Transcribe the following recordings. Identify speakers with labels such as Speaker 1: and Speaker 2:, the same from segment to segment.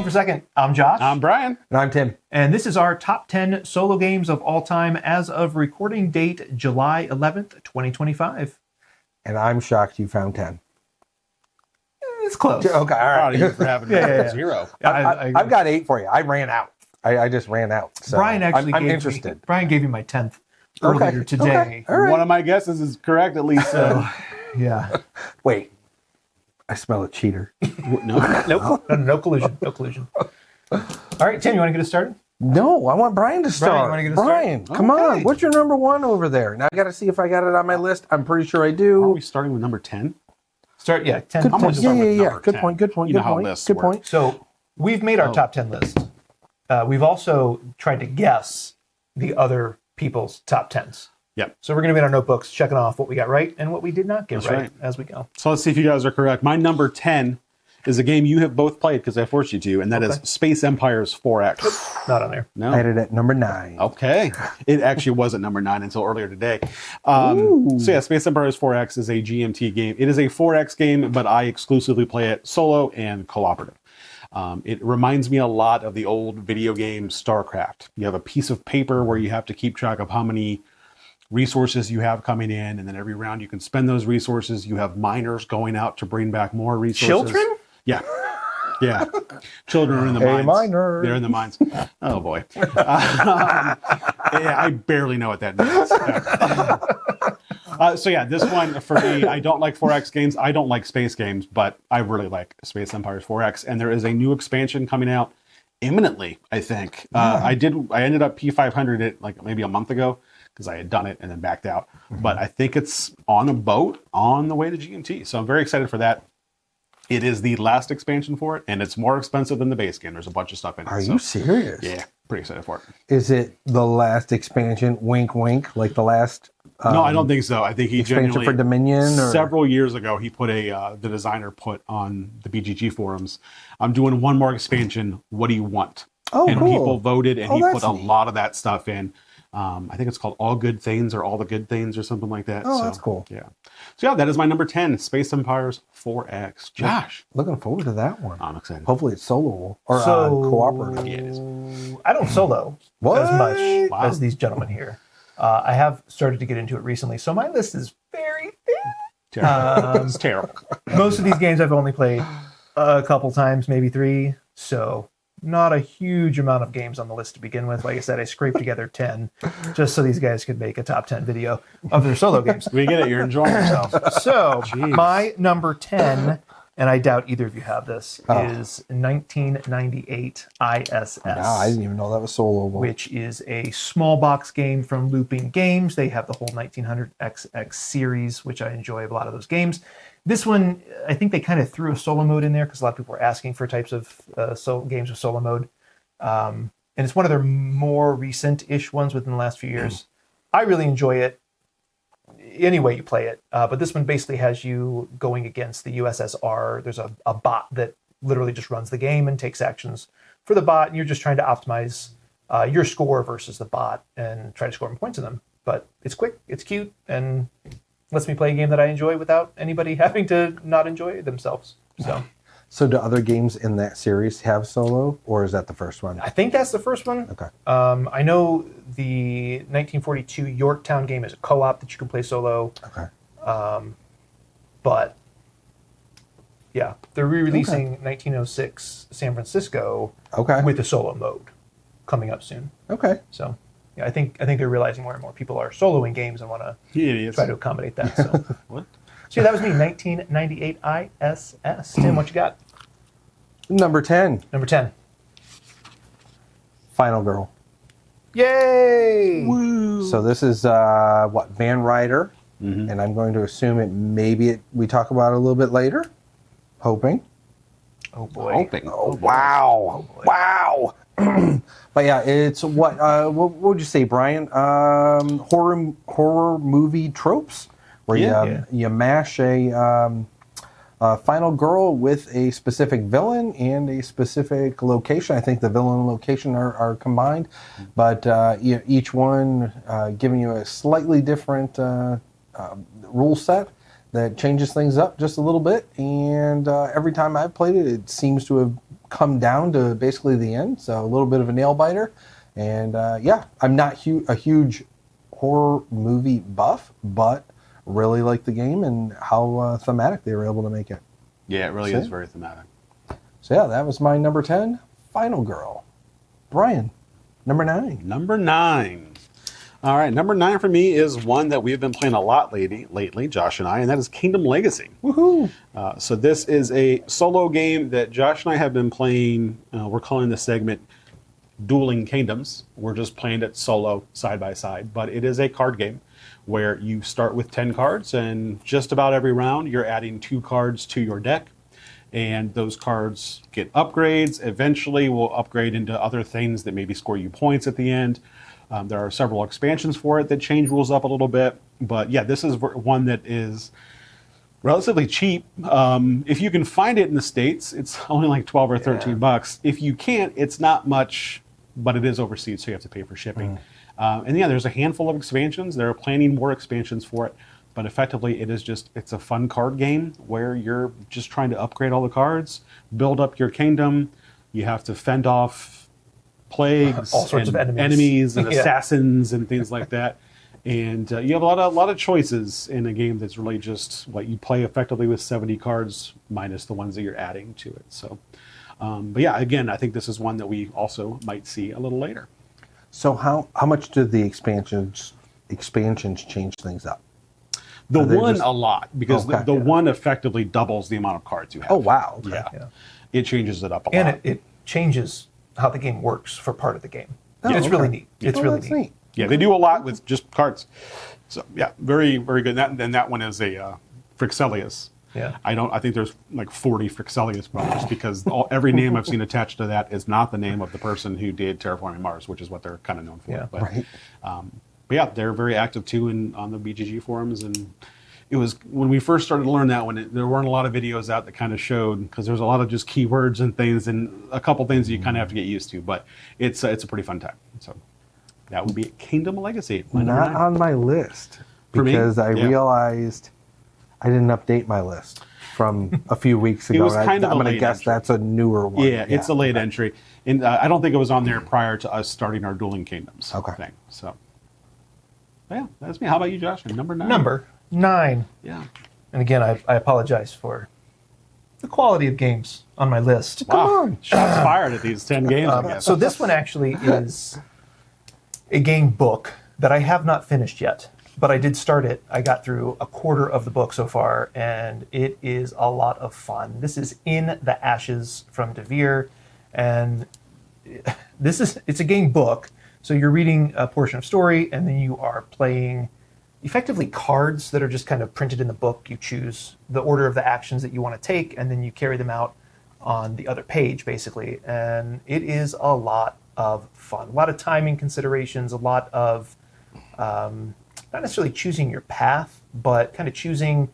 Speaker 1: for Second. I'm Josh.
Speaker 2: I'm Brian.
Speaker 3: And I'm Tim.
Speaker 1: And this is our top 10 solo games of all time as of recording date July 11th, 2025.
Speaker 3: And I'm shocked you found 10.
Speaker 1: It's close.
Speaker 3: Okay, all
Speaker 2: Proud of
Speaker 3: right.
Speaker 2: you for having zero.
Speaker 3: I've got 8 for you. I ran out. I just ran out. So
Speaker 1: Brian actually
Speaker 3: I'm
Speaker 1: gave
Speaker 3: interested.
Speaker 1: Me, Brian gave me my 10th earlier today.
Speaker 3: Okay. All right.
Speaker 2: One of my guesses is correct, at least.
Speaker 1: Yeah.
Speaker 3: Wait. I smell a cheater.
Speaker 1: No collusion. No collusion. All right, Tim, you want to get us started?
Speaker 3: No, I want Brian to start.
Speaker 1: Brian, you wanna get us
Speaker 3: Brian,
Speaker 1: started?
Speaker 3: come on.
Speaker 1: Okay.
Speaker 3: What's your number 1 over there? Now I got to see if I got it on my list. I'm pretty sure I
Speaker 2: Are
Speaker 3: do.
Speaker 2: we starting with number 10?
Speaker 1: Start, yeah. 10.
Speaker 3: Good
Speaker 2: I'm
Speaker 3: point.
Speaker 2: gonna start with
Speaker 3: Yeah.
Speaker 2: number
Speaker 3: Good
Speaker 2: 10.
Speaker 3: point. Good point.
Speaker 2: You
Speaker 3: Good
Speaker 2: know how
Speaker 3: point.
Speaker 2: lists
Speaker 3: Good
Speaker 2: work.
Speaker 3: point.
Speaker 1: So we've made our top 10 list. We've also tried to guess the other people's top 10s.
Speaker 2: Yep.
Speaker 1: So we're going to be in our notebooks checking off what we got right and what we did not get
Speaker 2: That's right.
Speaker 1: as we go.
Speaker 2: So let's see if you guys are correct. My number 10 is a game you have both played because I forced you to, and that is Space Empires 4X.
Speaker 1: Not on there.
Speaker 2: No.
Speaker 3: I had it at number 9.
Speaker 2: Okay. It actually wasn't number 9 until earlier today. So yeah, Space Empires 4X is a GMT game. It is a 4X game, but I exclusively play it solo and cooperative. It reminds me a lot of the old video game StarCraft. You have a piece of paper where you have to keep track of how many resources you have coming in, and then every round you can spend those resources. You have miners going out to bring back more resources.
Speaker 1: Children?
Speaker 2: Yeah. Yeah. Children are in the mines.
Speaker 3: miner.
Speaker 2: They're in the mines. Oh, boy. Yeah, I barely know what that means. So, yeah, this one, for me, I don't like 4X games. I don't like space games, but I really like Space Empires 4X. And there is a new expansion coming out imminently, I think. I ended up P500 it like maybe a month ago because I had done it and then backed out. But I think it's on a boat on the way to GMT. So I'm very excited for that. It is the last expansion for it, and it's more expensive than the base game. There's a bunch of stuff in it.
Speaker 3: Are you serious?
Speaker 2: Yeah, pretty excited for it.
Speaker 3: Is it the last expansion? Wink, wink. Like the last.
Speaker 2: No, I don't think so. I think he
Speaker 3: expansion
Speaker 2: genuinely
Speaker 3: for Dominion. Or?
Speaker 2: Several years ago, he put the designer put on the BGG forums, "I'm doing one more expansion. What do you want?"
Speaker 3: Oh,
Speaker 2: and
Speaker 3: cool.
Speaker 2: people voted, and he
Speaker 3: that's
Speaker 2: put a
Speaker 3: neat.
Speaker 2: lot of that stuff in. I think it's called All Good Things or All the Good Things or something like that.
Speaker 3: Oh, that's cool.
Speaker 2: Yeah. So yeah, that is my number 10, Space Empires 4X. Josh.
Speaker 3: Looking forward to that one.
Speaker 2: I'm excited.
Speaker 3: Hopefully it's solo or cooperative.
Speaker 2: Yeah, it is.
Speaker 1: I don't solo
Speaker 3: What?
Speaker 1: as much
Speaker 2: Wow.
Speaker 1: as these gentlemen here. I have started to get into it recently, so my list is very thin.
Speaker 2: Terrible. It's terrible.
Speaker 1: Most of these games I've only played a couple times, maybe 3, so not a huge amount of games on the list to begin with. Like I said, I scraped together 10 just so these guys could make a top 10 video of their solo games.
Speaker 2: We get it. You're enjoying yourself.
Speaker 1: So my number 10, and I doubt either of you have this, is 1998 ISS.
Speaker 3: No, I didn't even know that was soloable.
Speaker 1: Which is a small box game from Looping Games. They have the whole 1900XX series, which I enjoy a lot of those games. This one, I think they kind of threw a solo mode in there because a lot of people were asking for types of games with solo mode. And it's one of their more recent-ish ones within the last few years. I really enjoy it any way you play it. But this one basically has you going against the USSR. There's a bot that literally just runs the game and takes actions for the bot, and you're just trying to optimize your score versus the bot and try to score more points in them. But it's quick, it's cute, and lets me play a game that I enjoy without anybody having to not enjoy it themselves.
Speaker 3: So do other games in that series have solo, or is that the first one?
Speaker 1: I think that's the first one.
Speaker 3: Okay.
Speaker 1: I know the 1942 Yorktown game is a co-op that you can play solo.
Speaker 3: Okay.
Speaker 1: But yeah, they're re-releasing 1906 San Francisco with a solo mode coming up soon.
Speaker 3: Okay.
Speaker 1: So yeah, I think they're realizing more and more people are soloing games and want to
Speaker 2: Idiots.
Speaker 1: try to accommodate that. So
Speaker 2: What?
Speaker 1: so yeah, that was me, 1998 ISS. Tim, what you got?
Speaker 3: Number 10,
Speaker 1: Number 10.
Speaker 3: Final Girl.
Speaker 1: Yay!
Speaker 3: So this is Van Ryder, and I'm going to assume we talk about it a little bit later. Hoping.
Speaker 1: Oh boy.
Speaker 2: Hoping.
Speaker 3: Oh, wow. Wow. But yeah, it's what would you say, Brian? Horror movie tropes where you mash a final girl with a specific villain and a specific location. I think the villain and location are combined, but each one giving you a slightly different rule set that changes things up just a little bit. And every time I've played it, it seems to have come down to basically the end. So a little bit of a nail biter. And I'm not a huge horror movie buff, but really like the game and how thematic they were able to make it.
Speaker 2: Yeah, it really is very thematic.
Speaker 3: So yeah, that was my number 10, Final Girl. Brian, number 9.
Speaker 2: Number 9. All right, number 9 for me is one that we've been playing a lot lately, Josh and I, and that is Kingdom Legacy.
Speaker 3: Woohoo!
Speaker 2: So this is a solo game that Josh and I have been playing. We're calling this segment Dueling Kingdoms. We're just playing it solo, side by side, but it is a card game where you start with 10 cards, and just about every round you're adding 2 cards to your deck, and those cards get upgrades. Eventually will upgrade into other things that maybe score you points at the end. There are several expansions for it that change rules up a little bit, but yeah, this is one that is relatively cheap. If you can find it in the States, it's only like 12 or 13 bucks. If you can't, it's not much, but it is overseas, so you have to pay for shipping. And yeah, there's a handful of expansions. They're planning more expansions for it, but effectively it's a fun card game where you're just trying to upgrade all the cards, build up your kingdom. You have to fend off plagues,
Speaker 1: all sorts
Speaker 2: and
Speaker 1: of enemies
Speaker 2: and assassins and things like that. And you have a lot of choices in a game that's really just what you play effectively with 70 cards minus the ones that you're adding to it. So, but yeah, again, I think this is one that we also might see a little later.
Speaker 3: So how much do the expansions change things up?
Speaker 2: The one a lot, because the one effectively doubles the amount of cards you have.
Speaker 3: Oh, wow. Okay.
Speaker 2: Yeah. It changes it up a lot.
Speaker 1: And it changes how the game works for part of the game. It's really neat. It's really neat.
Speaker 2: Yeah, they do a lot with just cards. So yeah, very, very good. And that one is a Frexelius.
Speaker 1: Yeah.
Speaker 2: I think there's like 40 Frexelius brothers because every name I've seen attached to that is not the name of the person who did Terraforming Mars, which is what they're kind of known for.
Speaker 1: Yeah.
Speaker 2: But yeah, they're very active too on the BGG forums. And it was when we first started to learn that one, there weren't a lot of videos out that kind of showed, because there's a lot of just keywords and things and a couple things that you kind of have to get used to. But it's a pretty fun time. So that would be Kingdom Legacy.
Speaker 3: Not on my list because I realized I didn't update my list from a few weeks ago.
Speaker 2: It was kind of
Speaker 3: I'm going to guess
Speaker 2: entry.
Speaker 3: that's a newer one.
Speaker 2: Yeah, it's a late entry. And I don't think it was on there prior to us starting our Dueling Kingdoms thing. So, yeah, that's me. How about you, Josh? Number 9.
Speaker 1: Number 9.
Speaker 2: Yeah.
Speaker 1: And again, I apologize for the quality of games on my list.
Speaker 3: Come on.
Speaker 2: Shots fired at these 10 games, I guess.
Speaker 1: So this one actually is a game book that I have not finished yet. But I did start it. I got through a quarter of the book so far, and it is a lot of fun. This is In the Ashes from Devere, and it's a game book. So you're reading a portion of story, and then you are playing effectively cards that are just kind of printed in the book. You choose the order of the actions that you want to take, and then you carry them out on the other page, basically. And it is a lot of fun. A lot of timing considerations, a lot of not necessarily choosing your path, but kind of choosing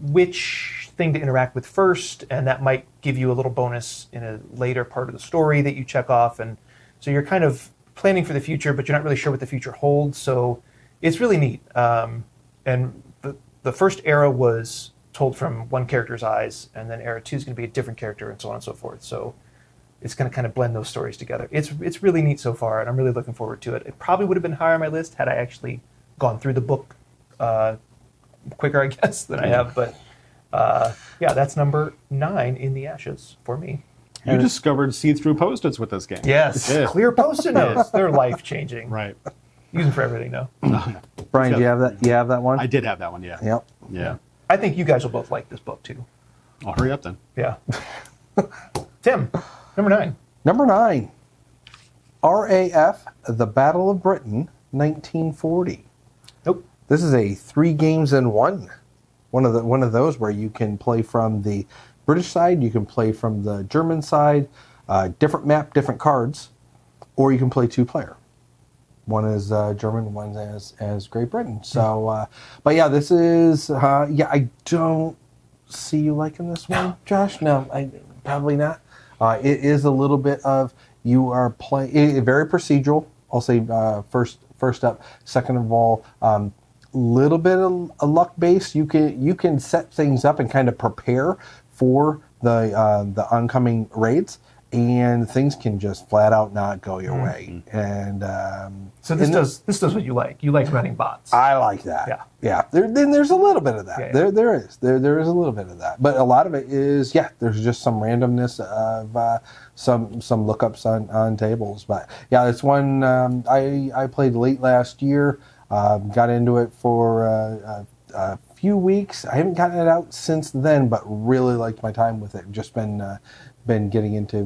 Speaker 1: which thing to interact with first, and that might give you a little bonus in a later part of the story that you check off. And so you're kind of planning for the future, but you're not really sure what the future holds. So it's really neat. And the first era was told from one character's eyes, and then era 2 is going to be a different character, and so on and so forth. So it's going to kind of blend those stories together. It's really neat so far, and I'm really looking forward to it. It probably would have been higher on my list had I actually gone through the book quicker, I guess, than I have. But yeah, that's number 9 in the Ashes for me.
Speaker 2: You discovered see-through Post-its with this game.
Speaker 1: Yes, clear Post-it notes. They're life-changing.
Speaker 2: Right.
Speaker 1: Use them for everything now.
Speaker 3: Brian, do you have that? You have that one?
Speaker 2: I did have that one, yeah.
Speaker 3: Yep.
Speaker 2: Yeah.
Speaker 1: I think you guys will both like this book, too.
Speaker 2: I'll hurry up then.
Speaker 1: Yeah. Tim, number 9.
Speaker 3: Number 9. RAF, The Battle of Britain, 1940.
Speaker 1: Nope.
Speaker 3: This is a 3 games in one. One of those where you can play from the British side, you can play from the German side, different map, different cards, or you can play 2-player. One is German, one as Great Britain. So, but yeah, this is I don't see you liking this one, Josh. No, probably not. It is a little bit of you are playing very procedural. I'll say first up. Second of all, little bit of luck based. You can set things up and kind of prepare for the oncoming raids, and things can just flat out not go your way. And
Speaker 1: so this does what you like. You like running bots.
Speaker 3: I like that. Yeah. Then there's a little bit of that.
Speaker 1: Yeah.
Speaker 3: There is a little bit of that, but a lot of it is there's just some randomness of some lookups on tables. But yeah, it's one I played late last year. Got into it for a few weeks. I haven't gotten it out since then, but really liked my time with it. Just been getting into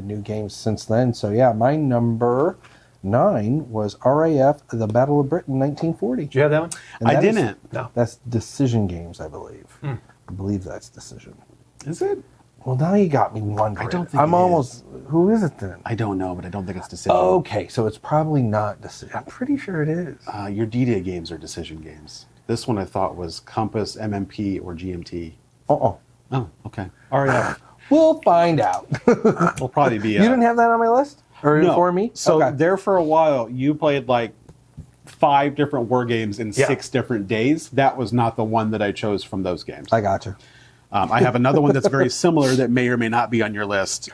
Speaker 3: new games since then. So yeah, my number 9 was RAF: The Battle of Britain, 1940.
Speaker 1: Did you have that one?
Speaker 3: And
Speaker 2: I didn't.
Speaker 1: No.
Speaker 3: That's Decision Games, I believe. I believe that's Decision.
Speaker 2: Is it?
Speaker 3: Well, now you got me wondering.
Speaker 2: I don't think
Speaker 3: I'm
Speaker 2: it
Speaker 3: almost. Who is it then?
Speaker 2: I don't know, but I don't think it's Decision.
Speaker 3: Okay, so it's probably not Decision. I'm pretty sure it is.
Speaker 2: Your D-Day games are Decision games. This one I thought was Compass, MMP, or GMT.
Speaker 3: Oh,
Speaker 2: okay. RAF.
Speaker 3: we'll find out.
Speaker 2: Will probably be.
Speaker 3: You didn't have that on my list, or
Speaker 2: no.
Speaker 3: for me?
Speaker 2: So
Speaker 3: Okay.
Speaker 2: there for a while, you played like 5 different war games in 6 different days. That was not the one that I chose from those games.
Speaker 3: I got you.
Speaker 2: I have another one that's very similar that may or may not be on your list.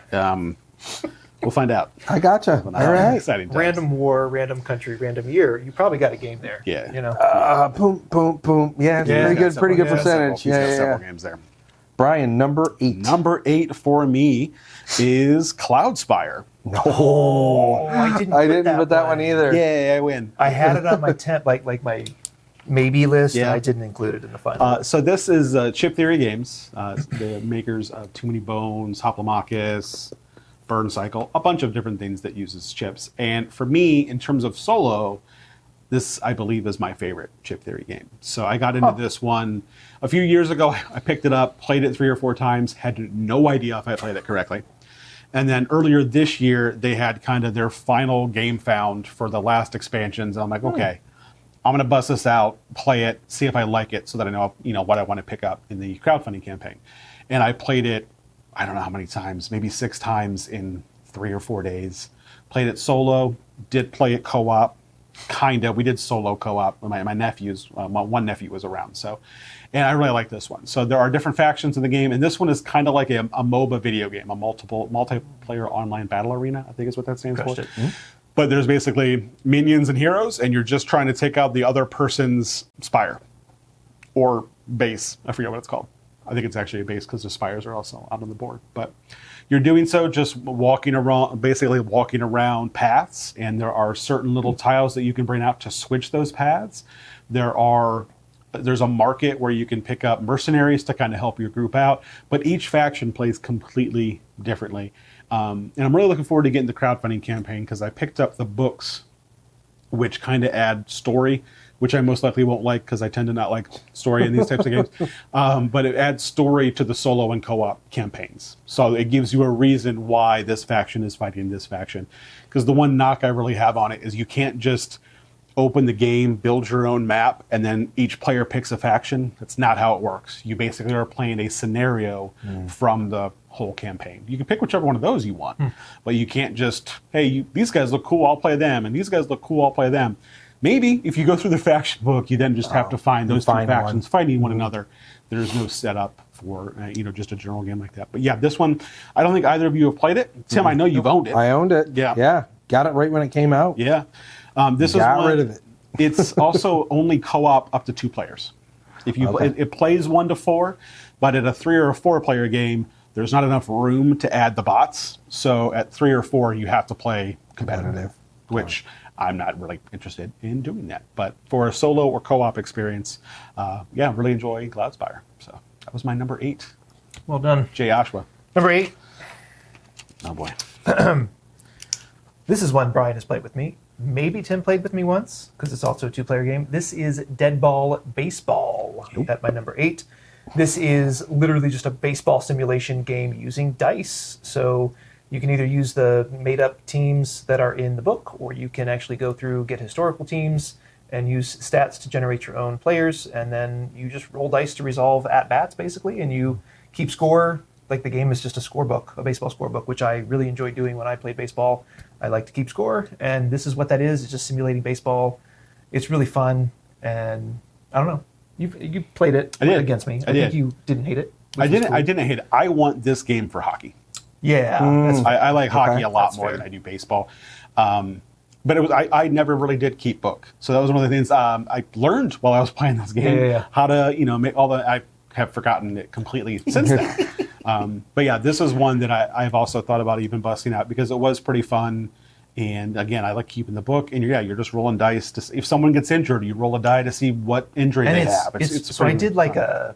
Speaker 2: We'll find out.
Speaker 3: I gotcha. All right.
Speaker 2: Exciting times.
Speaker 1: Random war, random country, random year. You probably got a game there.
Speaker 2: Yeah.
Speaker 1: You know.
Speaker 3: Boom, boom, boom. Yeah,
Speaker 1: Yeah,
Speaker 3: pretty good
Speaker 1: yeah,
Speaker 3: percentage.
Speaker 2: He's got
Speaker 3: Yeah.
Speaker 2: several games there.
Speaker 3: Brian, number 8.
Speaker 2: Number 8 for me is Cloudspire.
Speaker 1: Oh, I didn't
Speaker 3: put that one either.
Speaker 2: Yay, I win.
Speaker 1: I had it on my like my maybe list.
Speaker 2: Yeah.
Speaker 1: And I didn't include it in the final.
Speaker 2: So this is Chip Theory Games, the makers of Too Many Bones, Hoplomachus, Burn Cycle, a bunch of different things that uses chips. And for me, in terms of solo, this, I believe, is my favorite Chip Theory game. So I got into this one a few years ago. I picked it up, played it 3 or 4 times, had no idea if I played it correctly. And then earlier this year, they had kind of their final game found for the last expansions. And I'm like, okay, I'm going to bust this out, play it, see if I like it so that I know, what I want to pick up in the crowdfunding campaign. And I played it, I don't know how many times, maybe 6 times in 3 or 4 days. Played it solo, did play it co-op. Kind of. We did solo co-op. My nephews, my one nephew was around. So, and I really like this one. So there are different factions in the game, and this one is kind of like a MOBA video game, a multiplayer online battle arena, I think is what that stands for. But there's basically minions and heroes, and you're just trying to take out the other person's spire or base. I forget what it's called. I think it's actually a base because the spires are also out on the board. But you're doing so just walking around paths, and there are certain little tiles that you can bring out to switch those paths. There's a market where you can pick up mercenaries to kind of help your group out, but each faction plays completely differently. And I'm really looking forward to getting the crowdfunding campaign because I picked up the books, which kind of add story, which I most likely won't like because I tend to not like story in these types of games. But it adds story to the solo and co-op campaigns. So it gives you a reason why this faction is fighting this faction. Because the one knock I really have on it is you can't just open the game, build your own map, and then each player picks a faction. That's not how it works. You basically are playing a scenario from the whole campaign. You can pick whichever one of those you want, but you can't just, hey, these guys look cool, I'll play them, and these guys look cool, I'll play them. Maybe if you go through the faction book, you then just have to find those 2 factions fighting one another. There's no setup for just a general game like that. But yeah, this one, I don't think either of you have played it. Tim, I know you've owned it.
Speaker 3: I owned it. Yeah. Got it right when it came out.
Speaker 2: Yeah. This
Speaker 3: Got
Speaker 2: is
Speaker 3: rid of it.
Speaker 2: It's also only co-op up to 2 players. If you it plays 1 to 4, but at a 3 or a 4 player game, there's not enough room to add the bots. So at 3 or 4, you have to play competitive, which I'm not really interested in doing that. But for a solo or co-op experience, really enjoy Cloudspire. So that was my number 8.
Speaker 1: Well done.
Speaker 2: Jay Ashwa.
Speaker 1: Number 8.
Speaker 2: Oh boy.
Speaker 1: This is one Brian has played with me. Maybe Tim played with me once, because it's also a 2-player game. This is Deadball Baseball at my number 8. This is literally just a baseball simulation game using dice. So you can either use the made-up teams that are in the book, or you can actually go through, get historical teams, and use stats to generate your own players, and then you just roll dice to resolve at-bats, basically, and you keep score. Like, the game is just a scorebook, a baseball scorebook, which I really enjoyed doing when I played baseball. I like to keep score, and this is what that is. It's just simulating baseball. It's really fun, and I don't know. You played it against me. I think you didn't hate it.
Speaker 2: I didn't hate it. I want this game for hockey.
Speaker 1: Yeah, that's
Speaker 2: I like hockey a lot
Speaker 1: That's
Speaker 2: more
Speaker 1: fair.
Speaker 2: than I do baseball. But it was I never really did keep book, so that was one of the things I learned while I was playing this game.
Speaker 1: Yeah.
Speaker 2: How to make all the. I have forgotten it completely since then. But yeah, this is one that I've also thought about even busting out because it was pretty fun. And again, I like keeping the book, and you're just rolling dice to see if someone gets injured. You roll a die to see what injury they have.
Speaker 1: So I did like a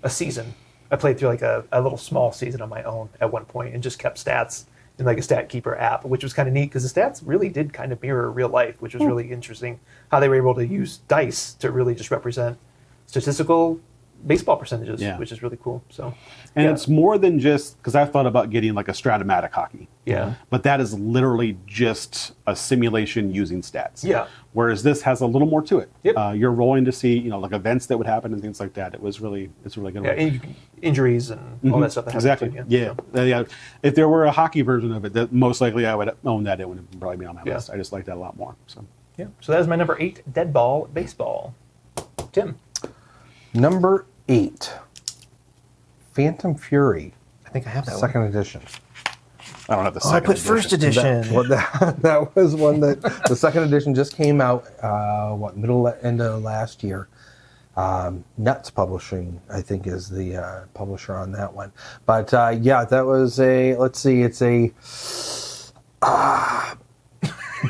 Speaker 1: season. I played through like a little small season on my own at one point, and just kept stats in like a stat keeper app, which was kind of neat because the stats really did kind of mirror real life, which was really interesting. How they were able to use dice to really just represent statistical baseball percentages, which is really cool. So,
Speaker 2: and it's more than just because I've thought about getting like a Stratomatic hockey.
Speaker 1: Yeah.
Speaker 2: But that is literally just a simulation using stats.
Speaker 1: Yeah.
Speaker 2: Whereas this has a little more to it.
Speaker 1: Yep.
Speaker 2: You're rolling to see, like events that would happen and things like that. It's really good.
Speaker 1: Yeah, injuries and all that stuff that
Speaker 2: Exactly.
Speaker 1: happens.
Speaker 2: Yeah. If there were a hockey version of it, that most likely I would own that. It would probably be on my list. I just like that a lot more. So.
Speaker 1: Yeah. So that is my number 8, Deadball Baseball. Tim.
Speaker 3: Number 8, Phantom Fury.
Speaker 1: I think I have that
Speaker 3: second edition.
Speaker 2: I don't have the
Speaker 1: one.
Speaker 2: second
Speaker 1: I put first edition.
Speaker 3: That was one that the second edition just came out. End of last year. Nuts Publishing, I think, is the publisher on that one. But that was a. Let's see, it's a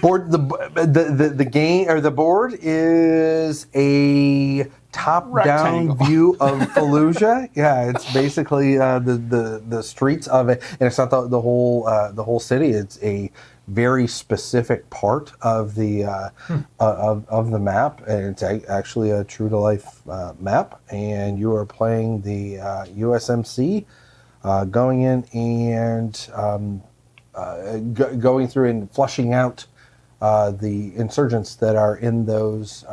Speaker 3: board. The game or the board is a top-down view of Fallujah. Yeah, it's basically the streets of it, and it's not the whole city. It's a very specific part of the of the map, and it's actually a true to life map. And you are playing the USMC, going in and going through and flushing out the insurgents that are in those.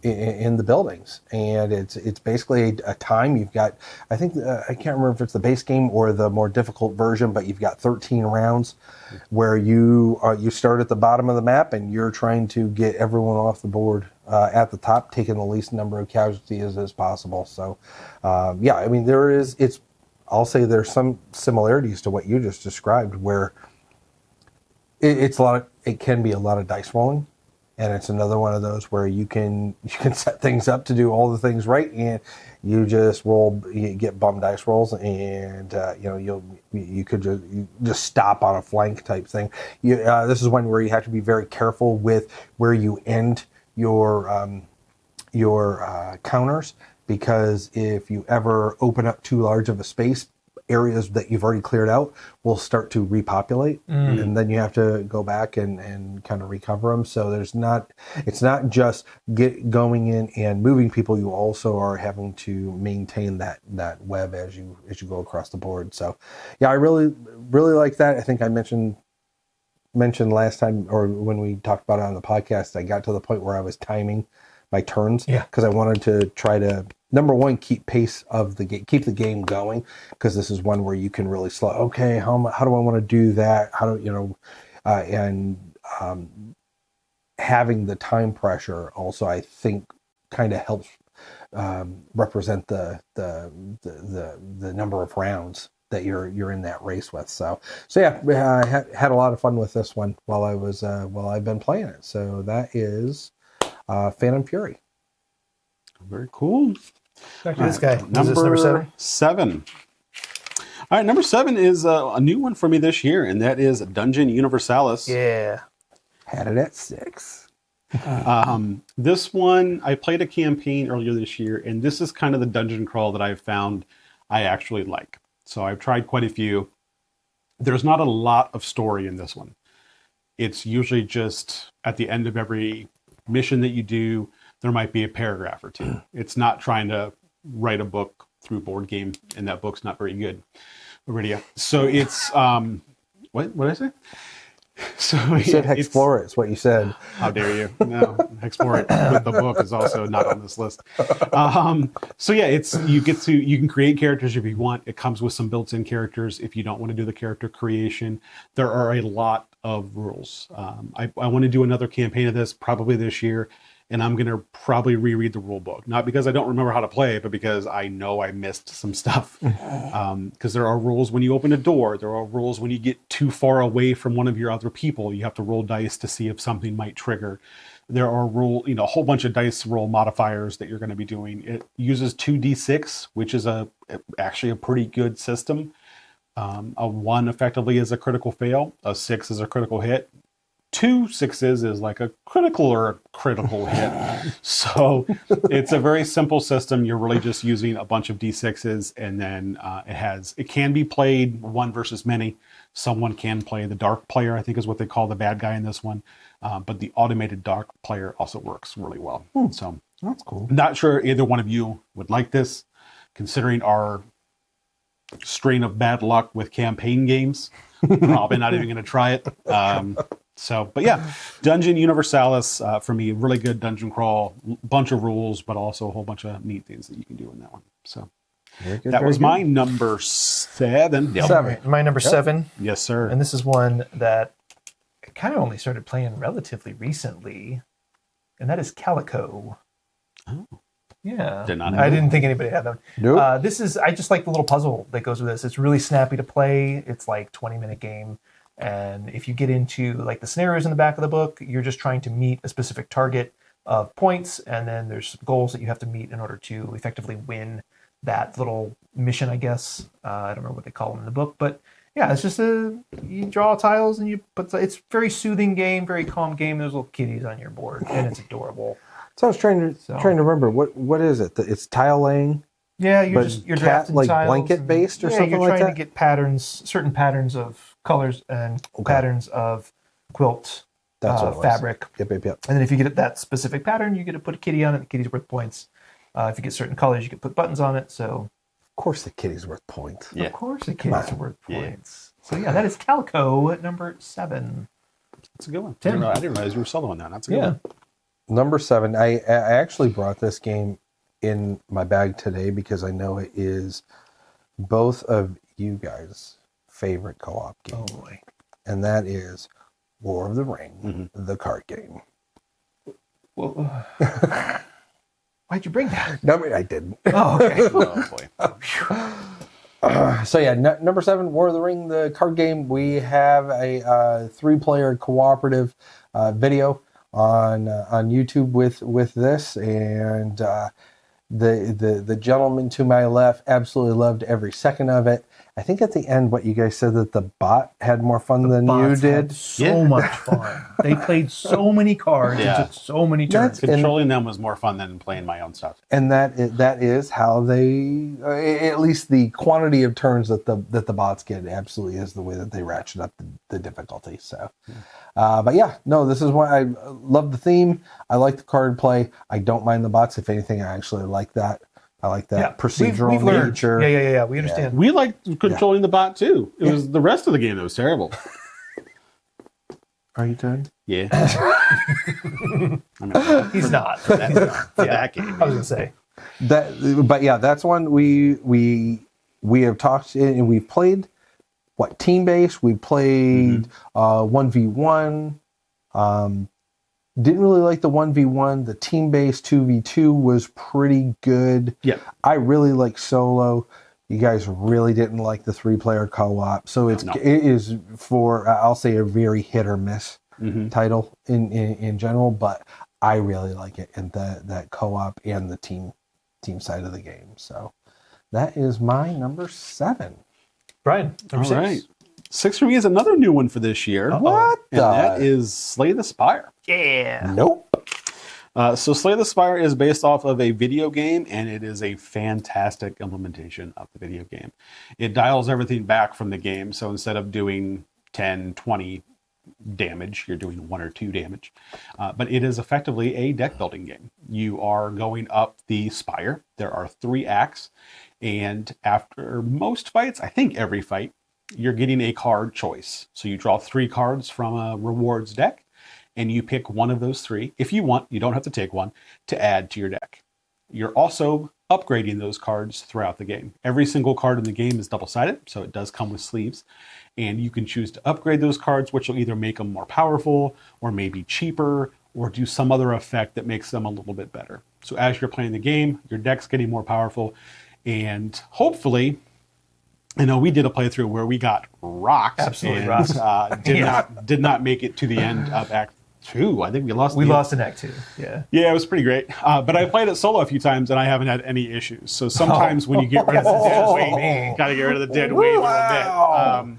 Speaker 3: In the buildings, and it's basically a time. You've got, I think, I can't remember if it's the base game or the more difficult version, but you've got 13 rounds where you start at the bottom of the map and you're trying to get everyone off the board at the top, taking the least number of casualties as possible. So, I mean, I'll say there's some similarities to what you just described, where it can be a lot of dice rolling. And it's another one of those where you can set things up to do all the things right, and you just you get bum dice rolls, and you could just stop on a flank type thing. This is one where you have to be very careful with where you end your counters, because if you ever open up too large of a space, areas that you've already cleared out will start to repopulate, and then you have to go back and kind of recover them. So it's not just going in and moving people. You also are having to maintain that web as you go across the board. So I really like that. I think I mentioned last time, or when we talked about it on the podcast, I got to the point where I was timing my turns, because I wanted to try to, number one, keep pace of the game, keep the game going, because this is one where you can really slow. Okay, how do I want to do that? How do having the time pressure also, I think, kind of helps represent the number of rounds that you're in that race with. So I had a lot of fun with this one while I've been playing it. So that is Phantom Fury.
Speaker 2: Very cool.
Speaker 1: Back to this guy.
Speaker 2: Number 7. All right, number 7 is a new one for me this year, and that is Dungeon Universalis.
Speaker 1: Yeah.
Speaker 3: Had it at 6.
Speaker 2: This one, I played a campaign earlier this year, and this is kind of the dungeon crawl that I've found I actually like. So I've tried quite a few. There's not a lot of story in this one. It's usually just at the end of every mission that you do, there might be a paragraph or two. It's not trying to write a book through board game, and that book's not very good. Arydia. So it's what did I say? So
Speaker 3: you said Hexplore It. It's what you said.
Speaker 2: How dare you? No, Hexplore It. But the book is also not on this list. You can create characters if you want. It comes with some built-in characters. If you don't want to do the character creation, there are a lot of rules. I want to do another campaign of this probably this year, and I'm going to probably reread the rule book. Not because I don't remember how to play, but because I know I missed some stuff. Because there are rules when you open a door. There are rules when you get too far away from one of your other people. You have to roll dice to see if something might trigger. There are a whole bunch of dice roll modifiers that you're going to be doing. It uses 2d6, which is actually a pretty good system. A 1 effectively is a critical fail. A 6 is a critical hit. 2 6s is like a critical or a critical hit. So it's a very simple system. You're really just using a bunch of d6s, and then it can be played one versus many. Someone can play the dark player, I think is what they call the bad guy in this one. But the automated dark player also works really well. So
Speaker 3: That's cool.
Speaker 2: not sure either one of you would like this, considering our strain of bad luck with campaign games. Probably not even going to try it. But yeah, Dungeon Universalis, for me, really good dungeon crawl, bunch of rules, but also a whole bunch of neat things that you can do in that one. So that was my number 7.
Speaker 1: Right, my number 7.
Speaker 2: Yes, sir.
Speaker 1: And this is one that I kind of only started playing relatively recently, and that is Calico.
Speaker 2: Oh.
Speaker 1: Yeah.
Speaker 2: I
Speaker 1: didn't think anybody had them.
Speaker 3: Nope.
Speaker 1: I just like the little puzzle that goes with this. It's really snappy to play. It's like 20-minute game. And if you get into like the scenarios in the back of the book, you're just trying to meet a specific target of points. And then there's goals that you have to meet in order to effectively win that little mission, I guess. I don't remember what they call them in the book, but yeah, it's just you draw tiles and it's very soothing game, very calm game. There's little kitties on your board and it's adorable.
Speaker 3: So I was trying to remember what is it? It's tile laying.
Speaker 1: Yeah, you're drafting
Speaker 3: like
Speaker 1: tiles
Speaker 3: blanket based or something
Speaker 1: you're
Speaker 3: like that.
Speaker 1: trying to get certain patterns of colors and patterns of quilt
Speaker 3: That's what it was.
Speaker 1: fabric.
Speaker 3: Yep.
Speaker 1: And then if you get that specific pattern, you get to put a kitty on it. The kitty's worth points. If you get certain colors, you can put buttons on it. So
Speaker 3: Of course, the kitty's worth points.
Speaker 2: Yeah.
Speaker 1: of course, the kitty's worth points. So yeah, that is Calico at number 7.
Speaker 2: That's a good one.
Speaker 1: Tim.
Speaker 2: I didn't realize you were soloing that. That's a good one.
Speaker 3: Number 7. I actually brought this game in my bag today because I know it is both of you guys' favorite co-op game.
Speaker 1: Oh boy.
Speaker 3: And that is War of the Ring, the card game.
Speaker 1: Well, why'd you bring that?
Speaker 3: No, I didn't.
Speaker 1: Oh, okay.
Speaker 2: Oh boy.
Speaker 3: So yeah, number 7, War of the Ring, the card game. We have a 3-player cooperative video on YouTube with this, and the gentleman to my left absolutely loved every second of it. I think at the end, what you guys said that the bot had more fun than you
Speaker 1: Bots
Speaker 3: did.
Speaker 1: had so much fun. They played so many cards and took so many turns.
Speaker 2: Controlling them was more fun than playing my own stuff.
Speaker 3: And that is how they, at least the quantity of turns that the bots get, absolutely is the way that they ratchet up the difficulty. So, but yeah, no, this is why I love the theme. I like the card play. I don't mind the bots. If anything, I actually like that. I like that procedural
Speaker 1: we've learned.
Speaker 3: nature.
Speaker 1: Yeah. We understand.
Speaker 2: We liked controlling the bot too. It was the rest of the game that was terrible.
Speaker 3: Are you done?
Speaker 2: Yeah.
Speaker 1: He's not.
Speaker 2: For that game.
Speaker 1: I was gonna say
Speaker 3: But yeah, that's one we have talked and we've played. What, team based? We played 1v1. Didn't really like the 1v1. The team based 2v2 was pretty good.
Speaker 2: Yeah.
Speaker 3: I really like solo. You guys really didn't like the 3-player co-op. So it is for, I'll say, a very hit or miss title in general, but I really like it, and that co-op and the team side of the game. So that is my number 7.
Speaker 1: Brian, number 6.
Speaker 2: Right. 6 for me is another new one for this year.
Speaker 3: What?
Speaker 2: And that is Slay the Spire.
Speaker 1: Yeah.
Speaker 3: Nope.
Speaker 2: So Slay the Spire is based off of a video game, and it is a fantastic implementation of the video game. It dials everything back from the game, so instead of doing 10, 20 damage, you're doing 1 or 2 damage. But it is effectively a deck building game. You are going up the Spire. There are 3 acts, and after most fights, I think every fight, you're getting a card choice. So you draw 3 cards from a rewards deck, and you pick one of those 3. If you want, you don't have to take one, to add to your deck. You're also upgrading those cards throughout the game. Every single card in the game is double-sided, so it does come with sleeves. And you can choose to upgrade those cards, which will either make them more powerful, or maybe cheaper, or do some other effect that makes them a little bit better. So as you're playing the game, your deck's getting more powerful, and hopefully, I know we did a playthrough where we got rocked.
Speaker 1: Absolutely
Speaker 2: and,
Speaker 1: rocked.
Speaker 2: did not make it to the end of Act 2. I think we lost.
Speaker 1: We lost in Act 2. Yeah.
Speaker 2: Yeah, it was pretty great. But I played it solo a few times, and I haven't had any issues. So sometimes when you get rid of the dead weight, you got to get rid of the dead weight a little bit.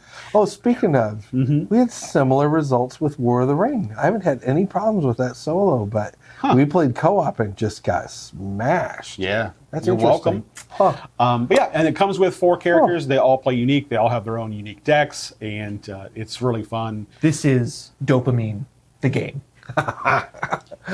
Speaker 3: Speaking of, we had similar results with War of the Ring. I haven't had any problems with that solo, but we played co-op and just got smashed.
Speaker 2: Yeah,
Speaker 3: That's
Speaker 2: you're
Speaker 3: interesting.
Speaker 2: welcome. But yeah, and it comes with 4 characters. They all play unique. They all have their own unique decks, and it's really fun.
Speaker 1: This is Dopamine, the game.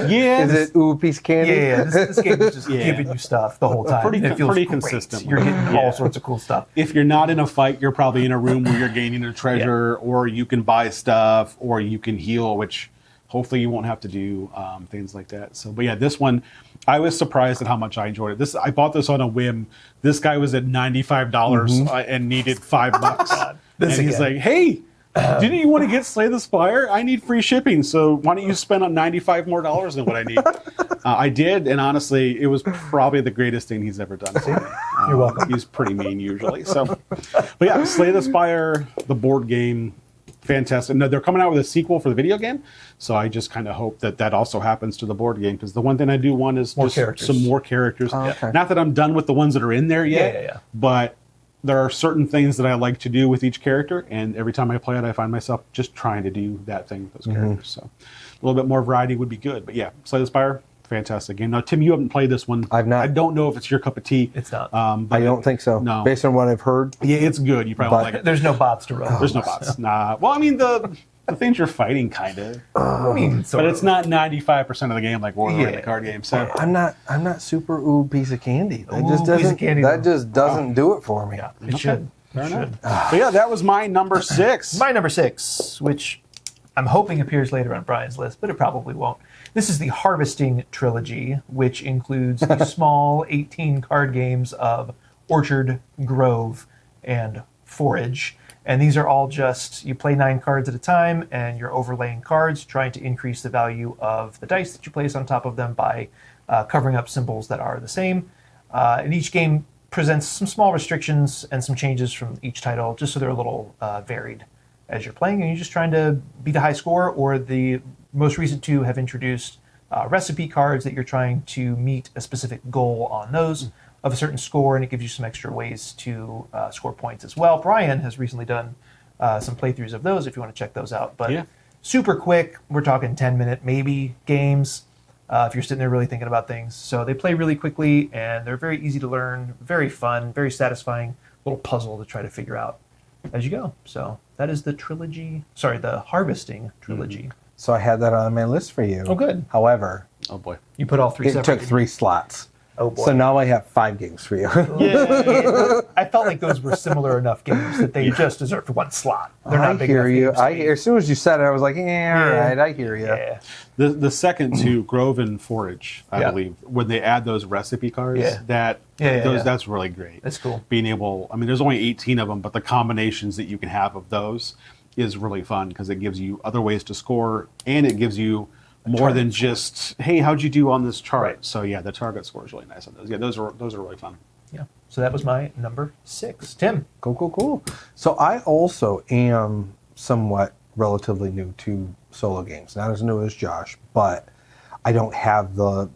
Speaker 2: Yeah,
Speaker 3: Is it piece of candy?
Speaker 1: Yeah. This game is just giving you stuff the whole time.
Speaker 2: Pretty-
Speaker 1: and it feels
Speaker 2: pretty
Speaker 1: great.
Speaker 2: consistent.
Speaker 1: You're getting
Speaker 2: Yeah.
Speaker 1: all sorts of cool stuff.
Speaker 2: if you're not in a fight, you're probably in a room where you're gaining a treasure, or you can buy stuff, or you can heal, which hopefully you won't have to do things like that. So, but yeah, this one, I was surprised at how much I enjoyed it. I bought this on a whim. This guy was at $95 and needed $5.
Speaker 1: This
Speaker 2: and he's
Speaker 1: again.
Speaker 2: like, "Hey, didn't you want to get Slay the Spire? I need free shipping, so why don't you spend on $95 more than what I need?" I did, and honestly, it was probably the greatest thing he's ever done for me.
Speaker 1: You're welcome.
Speaker 2: He's pretty mean usually. So, but yeah, Slay the Spire, the board game, fantastic. No, they're coming out with a sequel for the video game, so I just kind of hope that also happens to the board game, because the one thing I do want is
Speaker 1: More
Speaker 2: just
Speaker 1: characters.
Speaker 2: some more characters.
Speaker 3: Oh, okay.
Speaker 2: Not that I'm done with the ones that are in there yet,
Speaker 1: Yeah.
Speaker 2: but there are certain things that I like to do with each character, and every time I play it, I find myself just trying to do that thing with those characters. So a little bit more variety would be good. But yeah, Slay the Spire, fantastic game. Now, Tim, you haven't played this one.
Speaker 3: I've not.
Speaker 2: I don't know if it's your cup of tea.
Speaker 1: It's not.
Speaker 2: But
Speaker 3: I don't think so.
Speaker 2: No.
Speaker 3: Based on what I've heard.
Speaker 2: Yeah, it's good. You probably
Speaker 3: But-
Speaker 2: like it.
Speaker 1: There's no bots to run.
Speaker 2: There's no bots. Nah. Well, I mean, the things you're fighting, kind of.
Speaker 1: I mean,
Speaker 2: But it's not 95% of the game like War of the Ring,
Speaker 1: Yeah.
Speaker 2: the card game. So
Speaker 3: I'm not super piece of candy. That
Speaker 1: Ooh,
Speaker 3: just
Speaker 1: piece of
Speaker 3: doesn't
Speaker 1: candy,
Speaker 3: that
Speaker 1: though.
Speaker 3: just doesn't do it for me.
Speaker 1: Yeah, it should.
Speaker 2: fair
Speaker 1: It
Speaker 2: enough.
Speaker 1: should.
Speaker 2: But yeah, that was my number 6.
Speaker 1: My number 6, which I'm hoping appears later on Brian's list, but it probably won't. This is the Harvesting Trilogy, which includes the small 18 card games of Orchard, Grove, and Forage. And these are all just, you play 9 cards at a time, and you're overlaying cards, trying to increase the value of the dice that you place on top of them by covering up symbols that are the same. And each game presents some small restrictions and some changes from each title, just so they're a little varied as you're playing. And you're just trying to beat a high score, or the most recent 2 have introduced recipe cards that you're trying to meet a specific goal on those of a certain score, and it gives you some extra ways to score points as well. Brian has recently done some playthroughs of those if you want to check those out. But
Speaker 2: Yeah.
Speaker 1: super quick, we're talking 10-minute maybe games if you're sitting there really thinking about things. So they play really quickly, and they're very easy to learn, very fun, very satisfying little puzzle to try to figure out as you go. So that is the Harvesting Trilogy.
Speaker 3: So I had that on my list for you.
Speaker 1: Oh, good.
Speaker 3: However,
Speaker 2: Oh boy.
Speaker 1: You put all 3
Speaker 3: it
Speaker 1: separate.
Speaker 3: took 3 slots.
Speaker 1: Oh, boy.
Speaker 3: So now I have 5 games for you.
Speaker 1: Yeah, I felt like those were similar enough games that they just deserved 1 slot. They're not
Speaker 3: I
Speaker 1: big
Speaker 3: hear
Speaker 1: enough
Speaker 3: you.
Speaker 1: games to
Speaker 3: I
Speaker 1: be-
Speaker 3: hear, as soon as you said it, I was like, yeah, all right, I hear you.
Speaker 1: Yeah.
Speaker 2: The second 2, Grove and Forage, I
Speaker 1: Yeah.
Speaker 2: believe, when they add those recipe cards,
Speaker 1: Yeah.
Speaker 2: those
Speaker 1: Yeah.
Speaker 2: that's really great.
Speaker 1: That's cool.
Speaker 2: Being able, I mean, there's only 18 of them, but the combinations that you can have of those is really fun, because it gives you other ways to score, and it gives you more
Speaker 1: target
Speaker 2: than just, hey, how'd you do on this chart?
Speaker 1: Right.
Speaker 2: So yeah, the target score is really nice on those. Yeah, those are really fun.
Speaker 1: Yeah. So that was my number 6. Tim.
Speaker 3: Cool. So I also am somewhat relatively new to solo games. Not as new as Josh, but I don't have the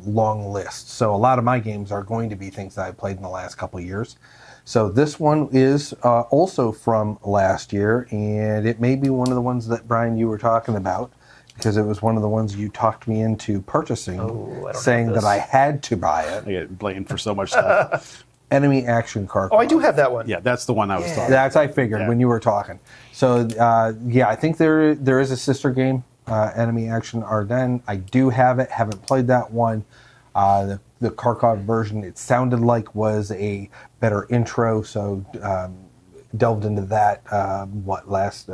Speaker 3: long list. So a lot of my games are going to be things that I played in the last couple of years. So this one is also from last year, and it may be one of the ones that, Brian, you were talking about, because it was one of the ones you talked me into purchasing,
Speaker 1: Oh, I don't
Speaker 3: saying
Speaker 1: have
Speaker 3: that
Speaker 1: this.
Speaker 3: I had to buy it.
Speaker 2: I get blamed for so much stuff.
Speaker 3: Enemy Action Kharkov.
Speaker 1: Oh, I do have that one.
Speaker 2: Yeah, that's the one I was talking about.
Speaker 3: That's I figured
Speaker 2: Yeah.
Speaker 3: when you were talking. So I think there is a sister game, Enemy Action Ardennes. I do have it. Haven't played that one. The Kharkov version, it sounded like, was a better intro. So delved into that. Last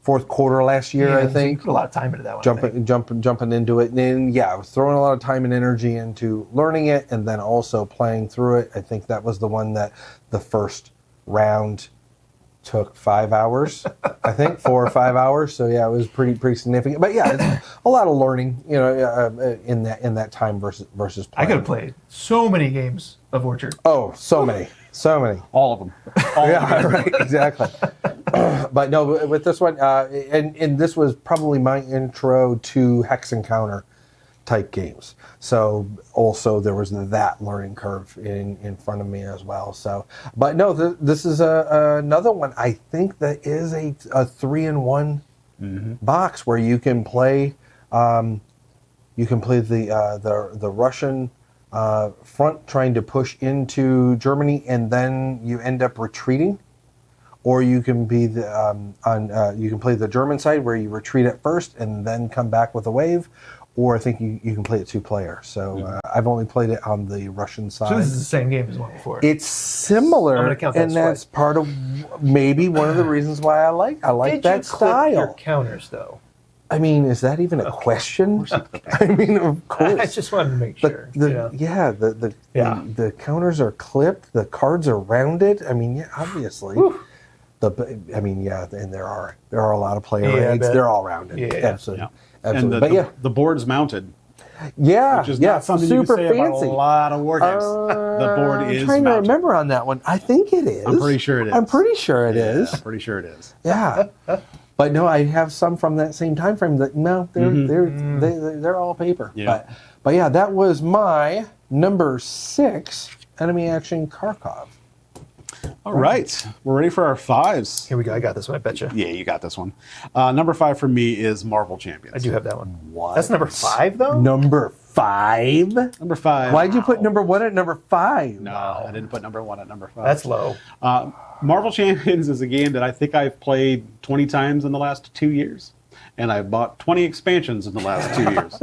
Speaker 3: fourth quarter last year, I
Speaker 1: so you
Speaker 3: think.
Speaker 1: put a lot of time into that one. I think.
Speaker 3: Jumping into it, and then I was throwing a lot of time and energy into learning it, and then also playing through it. I think that was the one that the first round took 5 hours, I think 4 or 5 hours. So yeah, it was pretty significant. But yeah, it's a lot of learning, in that time versus playing.
Speaker 1: I could have played so many games of Orchard.
Speaker 3: Oh, so many.
Speaker 2: All of them.
Speaker 3: Yeah, right, exactly. But no, with this one, and this was probably my intro to Hex Encounter type games. So also there was that learning curve in front of me as well. So, but no, this is another one. I think that is a 3-in-1 box where you can play. You can play the Russian front trying to push into Germany, and then you end up retreating. Or you can be you can play the German side where you retreat at first and then come back with a wave. Or I think you can play it 2-player. So I've only played it on the Russian side.
Speaker 1: So this is the same game as one before.
Speaker 3: It's similar,
Speaker 1: I'm gonna count that
Speaker 3: and that's part of maybe one of the reasons why I like
Speaker 1: Did
Speaker 3: that
Speaker 1: you
Speaker 3: style.
Speaker 1: clip your counters though?
Speaker 3: I mean, is that even a question? I mean, of course.
Speaker 1: I just wanted to make sure.
Speaker 3: The counters are clipped. The cards are rounded. I mean, yeah, obviously. And there are a lot of player aids. They're all rounded.
Speaker 1: Yeah.
Speaker 3: Absolutely.
Speaker 2: Yeah.
Speaker 3: Absolutely.
Speaker 2: And the board's mounted.
Speaker 3: Yeah,
Speaker 2: Which is not something
Speaker 3: super
Speaker 2: you can say
Speaker 3: fancy.
Speaker 2: about a lot of war games. The board is
Speaker 3: I'm trying
Speaker 2: mounted.
Speaker 3: to remember on that one. I think it is.
Speaker 2: I'm pretty sure it is.
Speaker 3: I'm pretty sure it is.
Speaker 2: I'm pretty sure it is.
Speaker 3: Yeah. But no, I have some from that same time frame that they're all paper.
Speaker 2: Yeah.
Speaker 3: But yeah, that was my number 6 enemy action Kharkov.
Speaker 2: All right. We're ready for our 5s.
Speaker 1: Here we go. I got this one. I bet you.
Speaker 2: Yeah, you got this one. Number 5 for me is Marvel Champions.
Speaker 1: I do have that one.
Speaker 3: What?
Speaker 1: That's number 5 though?
Speaker 3: Number 5?
Speaker 2: Number 5.
Speaker 3: Why'd you put number 1 at number 5?
Speaker 2: No, I didn't put number 1 at number 5.
Speaker 1: That's low.
Speaker 2: Marvel Champions is a game that I think I've played 20 times in the last 2 years. And I bought 20 expansions in the last 2 years.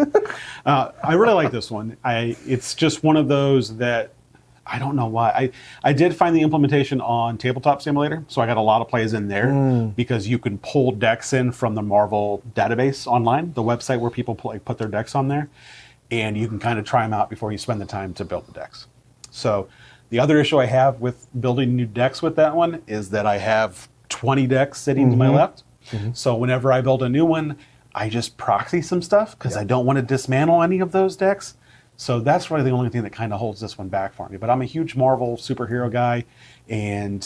Speaker 2: I really like this one. It's just one of those that I don't know why. I did find the implementation on Tabletop Simulator, so I got a lot of plays in there because you can pull decks in from the Marvel database online, the website where people put their decks on there, and you can kind of try them out before you spend the time to build the decks. So the other issue I have with building new decks with that one is that I have 20 decks sitting to my left. So whenever I build a new one, I just proxy some stuff because I don't want to dismantle any of those decks. So that's really the only thing that kind of holds this one back for me. But I'm a huge Marvel superhero guy, and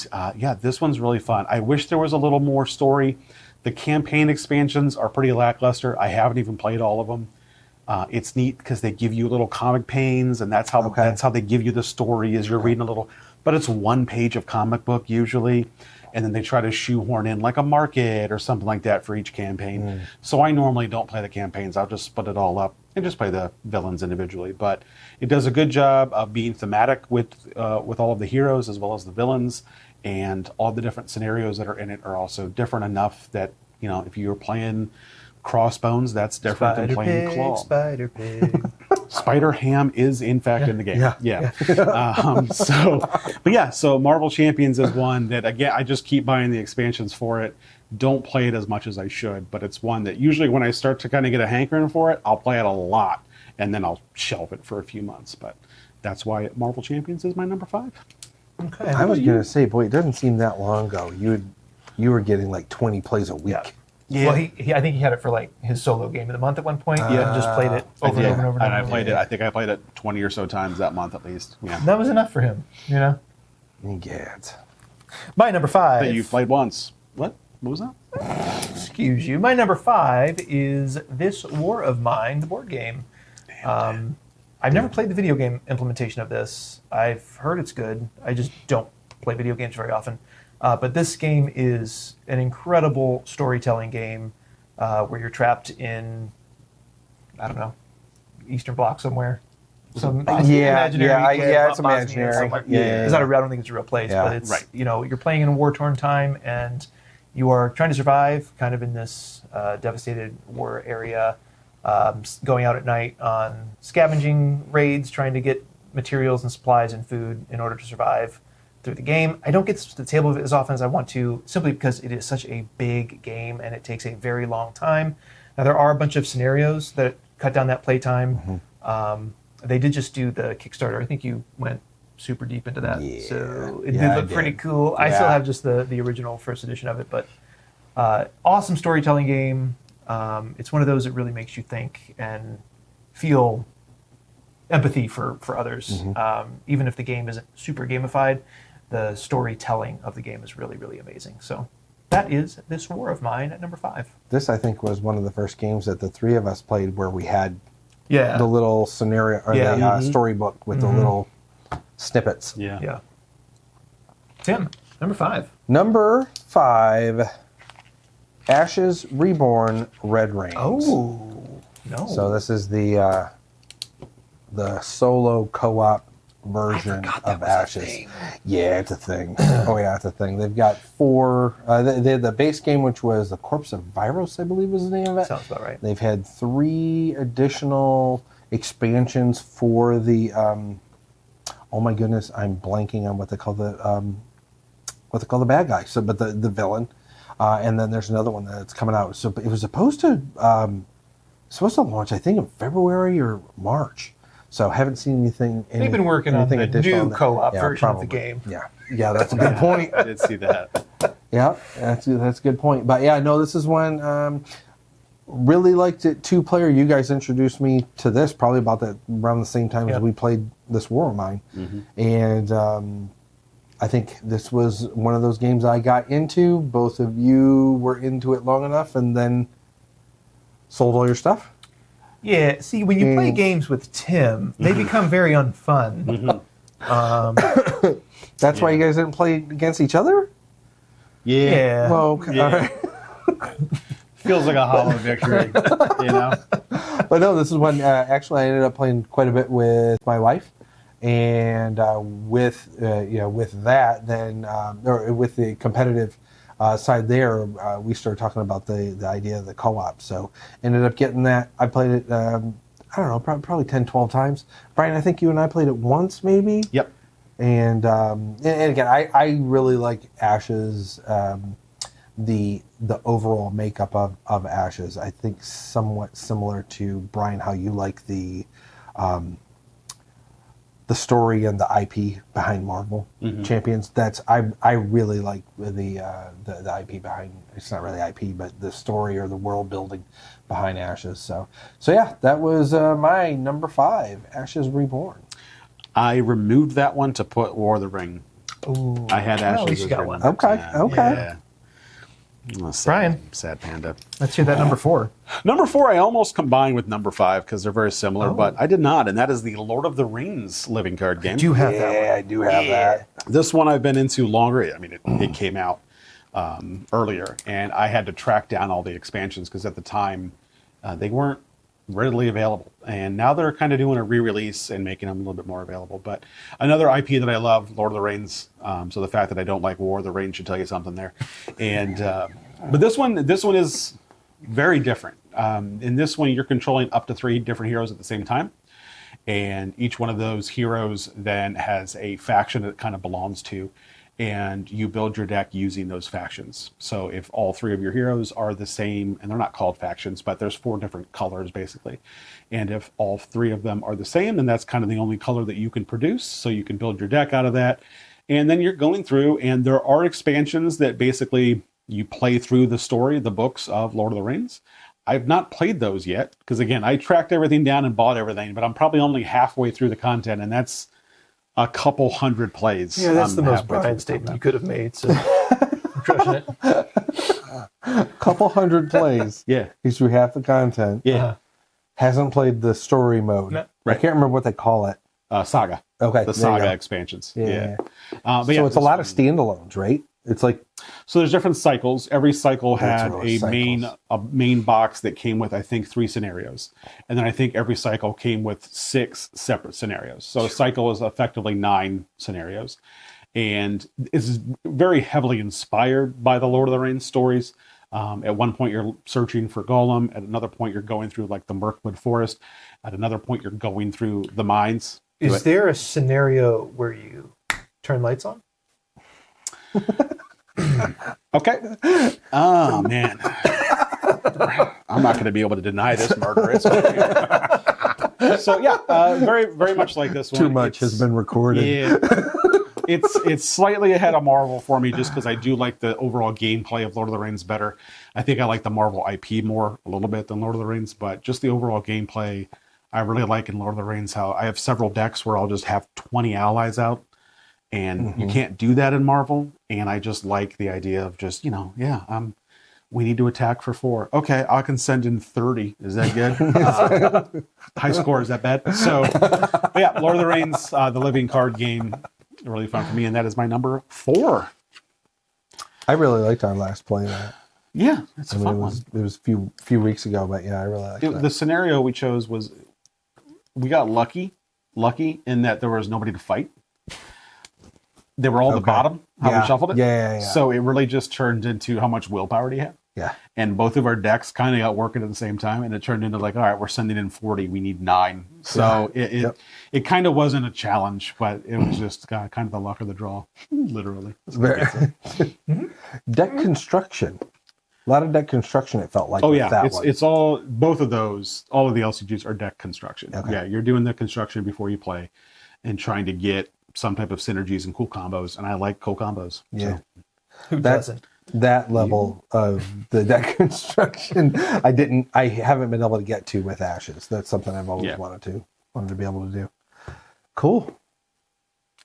Speaker 2: this one's really fun. I wish there was a little more story. The campaign expansions are pretty lackluster. I haven't even played all of them. It's neat because they give you little comic panes, and that's how they give you the story as you're reading a little. But it's one page of comic book usually, and then they try to shoehorn in like a market or something like that for each campaign. So I normally don't play the campaigns. I'll just split it all up and just play the villains individually. But it does a good job of being thematic with all of the heroes as well as the villains, and all the different scenarios that are in it are also different enough that, if you're playing Crossbones, that's different than playing Claw.
Speaker 1: Spider Pig.
Speaker 2: Spider Ham is in fact in the game. Yeah. So Marvel Champions is one that, again, I just keep buying the expansions for it. Don't play it as much as I should, but it's one that usually when I start to kind of get a hankering for it, I'll play it a lot, and then I'll shelve it for a few months. But that's why Marvel Champions is my number 5.
Speaker 1: Okay.
Speaker 3: I was going to say, boy, it doesn't seem that long ago. You were getting like 20 plays a week.
Speaker 1: Yeah. Well, I think he had it for like his solo game of the month at one point. And just played it over and over and over.
Speaker 2: And I played it. I think I played it 20 or so times that month at least. Yeah.
Speaker 1: That was enough for him,
Speaker 3: Yeah.
Speaker 1: My number 5.
Speaker 2: That you played once. What was that?
Speaker 1: Excuse you. My number 5 is This War of Mine, the board game. I've never played the video game implementation of this. I've heard it's good. I just don't play video games very often. But this game is an incredible storytelling game where you're trapped in, I don't know, Eastern Bloc somewhere. Some imaginary.
Speaker 3: It's imaginary.
Speaker 1: It's not I don't think it's a real place, but it's you're playing in a war-torn time, and you are trying to survive, kind of in this devastated war area, going out at night on scavenging raids, trying to get materials and supplies and food in order to survive through the game. I don't get to the table of it as often as I want to, simply because it is such a big game and it takes a very long time. Now, there are a bunch of scenarios that cut down that play time. They did just do the Kickstarter. I think you went super deep into that.
Speaker 3: Yeah.
Speaker 1: So it
Speaker 3: Yeah,
Speaker 1: did look pretty cool. I
Speaker 3: Yeah.
Speaker 1: still have just the original first edition of it, but awesome storytelling game. It's one of those that really makes you think and feel empathy for others. Even if the game isn't super gamified, the storytelling of the game is really, really amazing. So that is This War of Mine at number 5.
Speaker 3: This, I think, was one of the first games that the three of us played where we had
Speaker 1: Yeah.
Speaker 3: the little scenario or the storybook with the little snippets.
Speaker 2: Yeah.
Speaker 1: Yeah. Tim, number 5.
Speaker 3: Number 5, Ashes Reborn Red Rains.
Speaker 1: Oh, no.
Speaker 3: So this is the solo co-op version of Ashes. Yeah, it's a thing. Oh yeah, it's a thing. They've got 4. They had the base game, which was the Corpse of Virus, I believe was the name of it.
Speaker 1: Sounds about right.
Speaker 3: They've had 3 additional expansions for the. Oh my goodness, I'm blanking on what they call the bad guy. So, but the villain, and then there's another one that's coming out. So it was supposed to launch, I think, in February or March. So haven't seen anything.
Speaker 1: They've been working on the
Speaker 3: additional
Speaker 1: new co-op
Speaker 3: Yeah,
Speaker 1: version of
Speaker 3: probably.
Speaker 1: the game.
Speaker 3: Yeah, that's a good point.
Speaker 2: I did see that.
Speaker 3: Yeah, that's a good point. But yeah, no, this is one. Really liked it 2-player. You guys introduced me to this probably about that around the same time as we played This War of Mine, and I think this was one of those games I got into. Both of you were into it long enough, and then sold all your stuff.
Speaker 1: Yeah, see, when you play games with Tim, they become very unfun.
Speaker 3: That's why you guys didn't play against each other.
Speaker 1: Yeah.
Speaker 3: Well, okay.
Speaker 2: Yeah.
Speaker 3: All right.
Speaker 2: Feels like a hollow victory, you know?
Speaker 3: But no, this is one. Actually, I ended up playing quite a bit with my wife, and with that, then or with the competitive side there, we started talking about the idea of the co-op. So ended up getting that. I played it. I don't know, probably 10, 12 times. Brian, I think you and I played it once, maybe.
Speaker 2: Yep.
Speaker 3: And again, I really like Ashes. The overall makeup of Ashes, I think, somewhat similar to Brian, how you like the story and the IP behind Marvel Champions. I really like the IP behind. It's not really IP, but the story or the world building behind Ashes. So yeah, that was my number 5, Ashes Reborn.
Speaker 2: I removed that one to put War of the Ring.
Speaker 1: Ooh.
Speaker 2: I had Ashes.
Speaker 1: At least you got
Speaker 2: as
Speaker 1: one.
Speaker 2: number
Speaker 3: Okay,
Speaker 2: 10.
Speaker 3: okay.
Speaker 2: Yeah. Oh,
Speaker 1: Brian.
Speaker 2: Sad panda.
Speaker 1: Let's hear that number 4.
Speaker 2: Number 4, I almost combined with number 5 because they're very similar, but I did not, and that is the Lord of the Rings living card game.
Speaker 1: Do you have that one?
Speaker 3: I do have that.
Speaker 2: This one I've been into longer. I mean, it came out earlier, and I had to track down all the expansions because at the time they weren't readily available. And now they're kind of doing a re-release and making them a little bit more available. But another IP that I love, Lord of the Rings. So the fact that I don't like War of the Rings should tell you something there. And but this one is very different. In this one, you're controlling up to 3 different heroes at the same time. And each one of those heroes then has a faction that it kind of belongs to. And you build your deck using those factions. So if all 3 of your heroes are the same, and they're not called factions, but there's 4 different colors basically. And if all 3 of them are the same, then that's kind of the only color that you can produce. So you can build your deck out of that. And then you're going through, and there are expansions that basically you play through the story, the books of Lord of the Rings. I've not played those yet, because again, I tracked everything down and bought everything, but I'm probably only halfway through the content, and that's a couple hundred plays.
Speaker 1: Yeah, that's the most
Speaker 2: halfway through
Speaker 1: Brian
Speaker 2: the
Speaker 1: statement you
Speaker 2: content.
Speaker 1: could have made. So I'm crushing it.
Speaker 3: Couple hundred plays.
Speaker 2: Yeah.
Speaker 3: He's through half the content.
Speaker 2: Yeah.
Speaker 3: Hasn't played the story mode.
Speaker 1: No.
Speaker 3: I can't remember what they call it.
Speaker 2: Saga.
Speaker 3: Okay,
Speaker 2: The
Speaker 3: there you
Speaker 2: Saga
Speaker 3: go.
Speaker 2: expansions.
Speaker 3: Yeah.
Speaker 2: But
Speaker 3: So
Speaker 2: yeah,
Speaker 3: it's a
Speaker 2: this
Speaker 3: lot
Speaker 2: one-
Speaker 3: of standalones, right? It's like
Speaker 2: So there's different cycles. Every cycle
Speaker 3: That's
Speaker 2: had
Speaker 3: really
Speaker 2: a main box that came with, I think, 3 scenarios. And then I think every cycle came with 6 separate scenarios. So a cycle is effectively 9 scenarios. And it's very heavily inspired by the Lord of the Rings stories. At one point, you're searching for Gollum. At another point, you're going through like the Mirkwood Forest. At another point, you're going through the mines.
Speaker 1: Is there a scenario where you turn lights on?
Speaker 2: Okay. Oh, man. I'm not going to be able to deny this murder. It's So yeah, very very much like this one.
Speaker 3: Too much has been recorded.
Speaker 2: Yeah. It's slightly ahead of Marvel for me just because I do like the overall gameplay of Lord of the Rings better. I think I like the Marvel IP more a little bit than Lord of the Rings, but just the overall gameplay I really like in Lord of the Rings. How I have several decks where I'll just have 20 allies out, and you can't do that in Marvel. And I just like the idea of just we need to attack for 4. Okay, I can send in 30. Is that good? High score, is that bad? So, but yeah, Lord of the Rings, the living card game, really fun for me, and that is my number 4.
Speaker 3: I really liked our last play of that.
Speaker 2: Yeah, it's a fun one.
Speaker 3: It was a few weeks ago, but yeah, I really liked it.
Speaker 2: The scenario we chose was, we got lucky in that there was nobody to fight. They were all at the bottom, how we shuffled it.
Speaker 3: Yeah.
Speaker 2: So it really just turned into how much willpower do you have?
Speaker 3: Yeah.
Speaker 2: And both of our decks kind of got working at the same time, and it turned into like, all right, we're sending in 40, we need 9. So it kind of wasn't a challenge, but it was just kind of the luck of the draw, literally.
Speaker 3: Deck construction. A lot of deck construction, it felt like.
Speaker 2: Oh, yeah. It's all, both of those, all of the LCGs are deck construction. Okay. Yeah, you're doing the construction before you play and trying to get some type of synergies and cool combos, and I like cool combos.
Speaker 3: Yeah.
Speaker 2: So.
Speaker 1: Who doesn't?
Speaker 3: That level of the deck construction, I haven't been able to get to with Ashes. That's something I've always wanted to be able to do. Cool.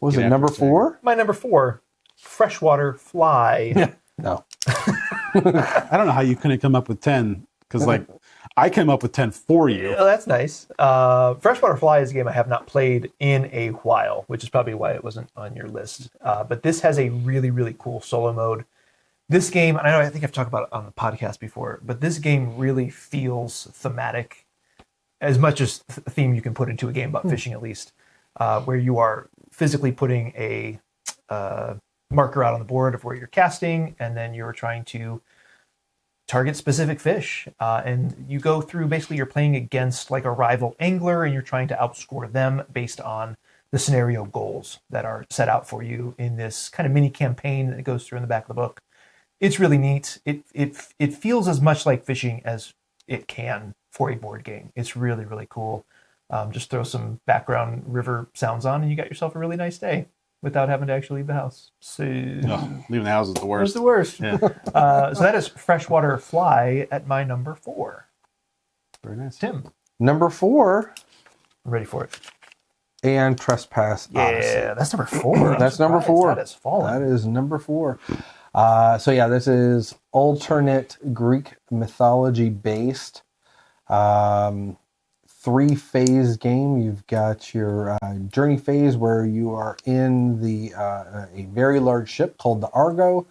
Speaker 3: What was it, number 4?
Speaker 1: My number 4, Freshwater Fly.
Speaker 3: No.
Speaker 2: I don't know how you couldn't come up with 10, because I came up with 10 for you.
Speaker 1: Oh, that's nice. Freshwater Fly is a game I have not played in a while, which is probably why it wasn't on your list. But this has a really, really cool solo mode. This game, I think I've talked about it on the podcast before, but this game really feels thematic, as much as a theme you can put into a game about fishing, at least, where you are physically putting a marker out on the board of where you're casting, and then you're trying to target specific fish. And you go through, basically you're playing against like a rival angler, and you're trying to outscore them based on the scenario goals that are set out for you in this kind of mini campaign that goes through in the back of the book. It's really neat. It feels as much like fishing as it can for a board game. It's really, really cool. Just throw some background river sounds on, and you got yourself a really nice day without having to actually leave the house. So
Speaker 2: leaving the house is the worst.
Speaker 1: It's the worst.
Speaker 2: Yeah.
Speaker 1: So that is Freshwater Fly at my number 4.
Speaker 2: Very nice.
Speaker 1: Tim,
Speaker 3: Number 4,
Speaker 1: I'm ready for it.
Speaker 3: and Trespass Odyssey.
Speaker 1: Yeah, that's number 4.
Speaker 3: That's number 4.
Speaker 1: That has fallen.
Speaker 3: That is number 4. So yeah, this is alternate Greek mythology based 3-phase game. You've got your journey phase where you are in a very large ship called the Argo,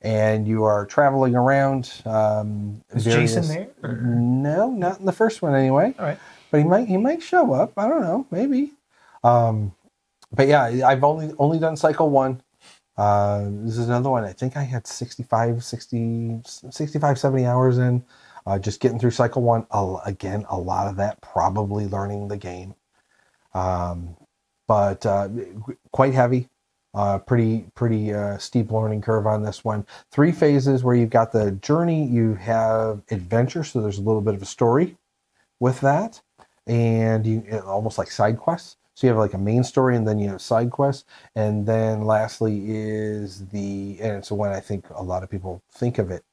Speaker 3: and you are traveling around.
Speaker 1: Is Jason there? Or?
Speaker 3: No, not in the first one anyway.
Speaker 1: All right,
Speaker 3: but he might show up. I don't know, maybe. But yeah, I've only done cycle 1. This is another one. I think I had 65, 70 hours in, just getting through cycle 1. Again, a lot of that probably learning the game. But quite heavy, pretty steep learning curve on this one. 3 phases where you've got the journey, you have adventure, so there's a little bit of a story with that, and you almost like side quests. So you have like a main story, and then you have side quests, and then lastly is and it's when I think a lot of people think of it,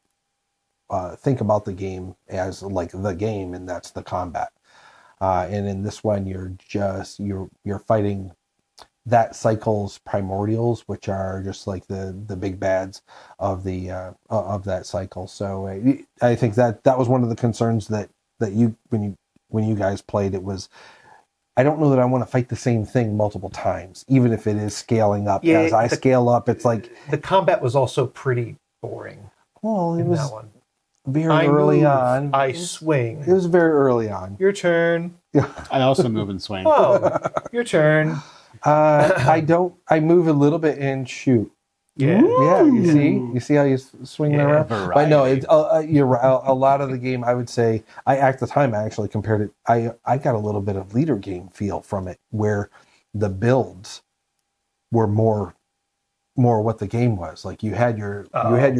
Speaker 3: think about the game as like the game, and that's the combat. And in this one, you're fighting that cycle's primordials, which are just like the big bads of that cycle. So I think that was one of the concerns that you when you guys played. It was, I don't know that I want to fight the same thing multiple times, even if it is scaling up.
Speaker 1: Yeah,
Speaker 3: as I scale up, it's like
Speaker 1: the combat was also pretty boring.
Speaker 3: Well, it was
Speaker 1: that one.
Speaker 3: Very early on.
Speaker 1: I swing.
Speaker 3: It was very early on.
Speaker 1: Your turn.
Speaker 2: I also move and swing.
Speaker 1: Oh, your turn.
Speaker 3: I move a little bit and shoot.
Speaker 1: Yeah.
Speaker 3: Yeah, you see how you swing around?
Speaker 2: Variety.
Speaker 3: But no, you're right. A lot of the game, I would say, at the time I actually compared it, I got a little bit of leader game feel from it, where the builds were more more what the game was. Like you had your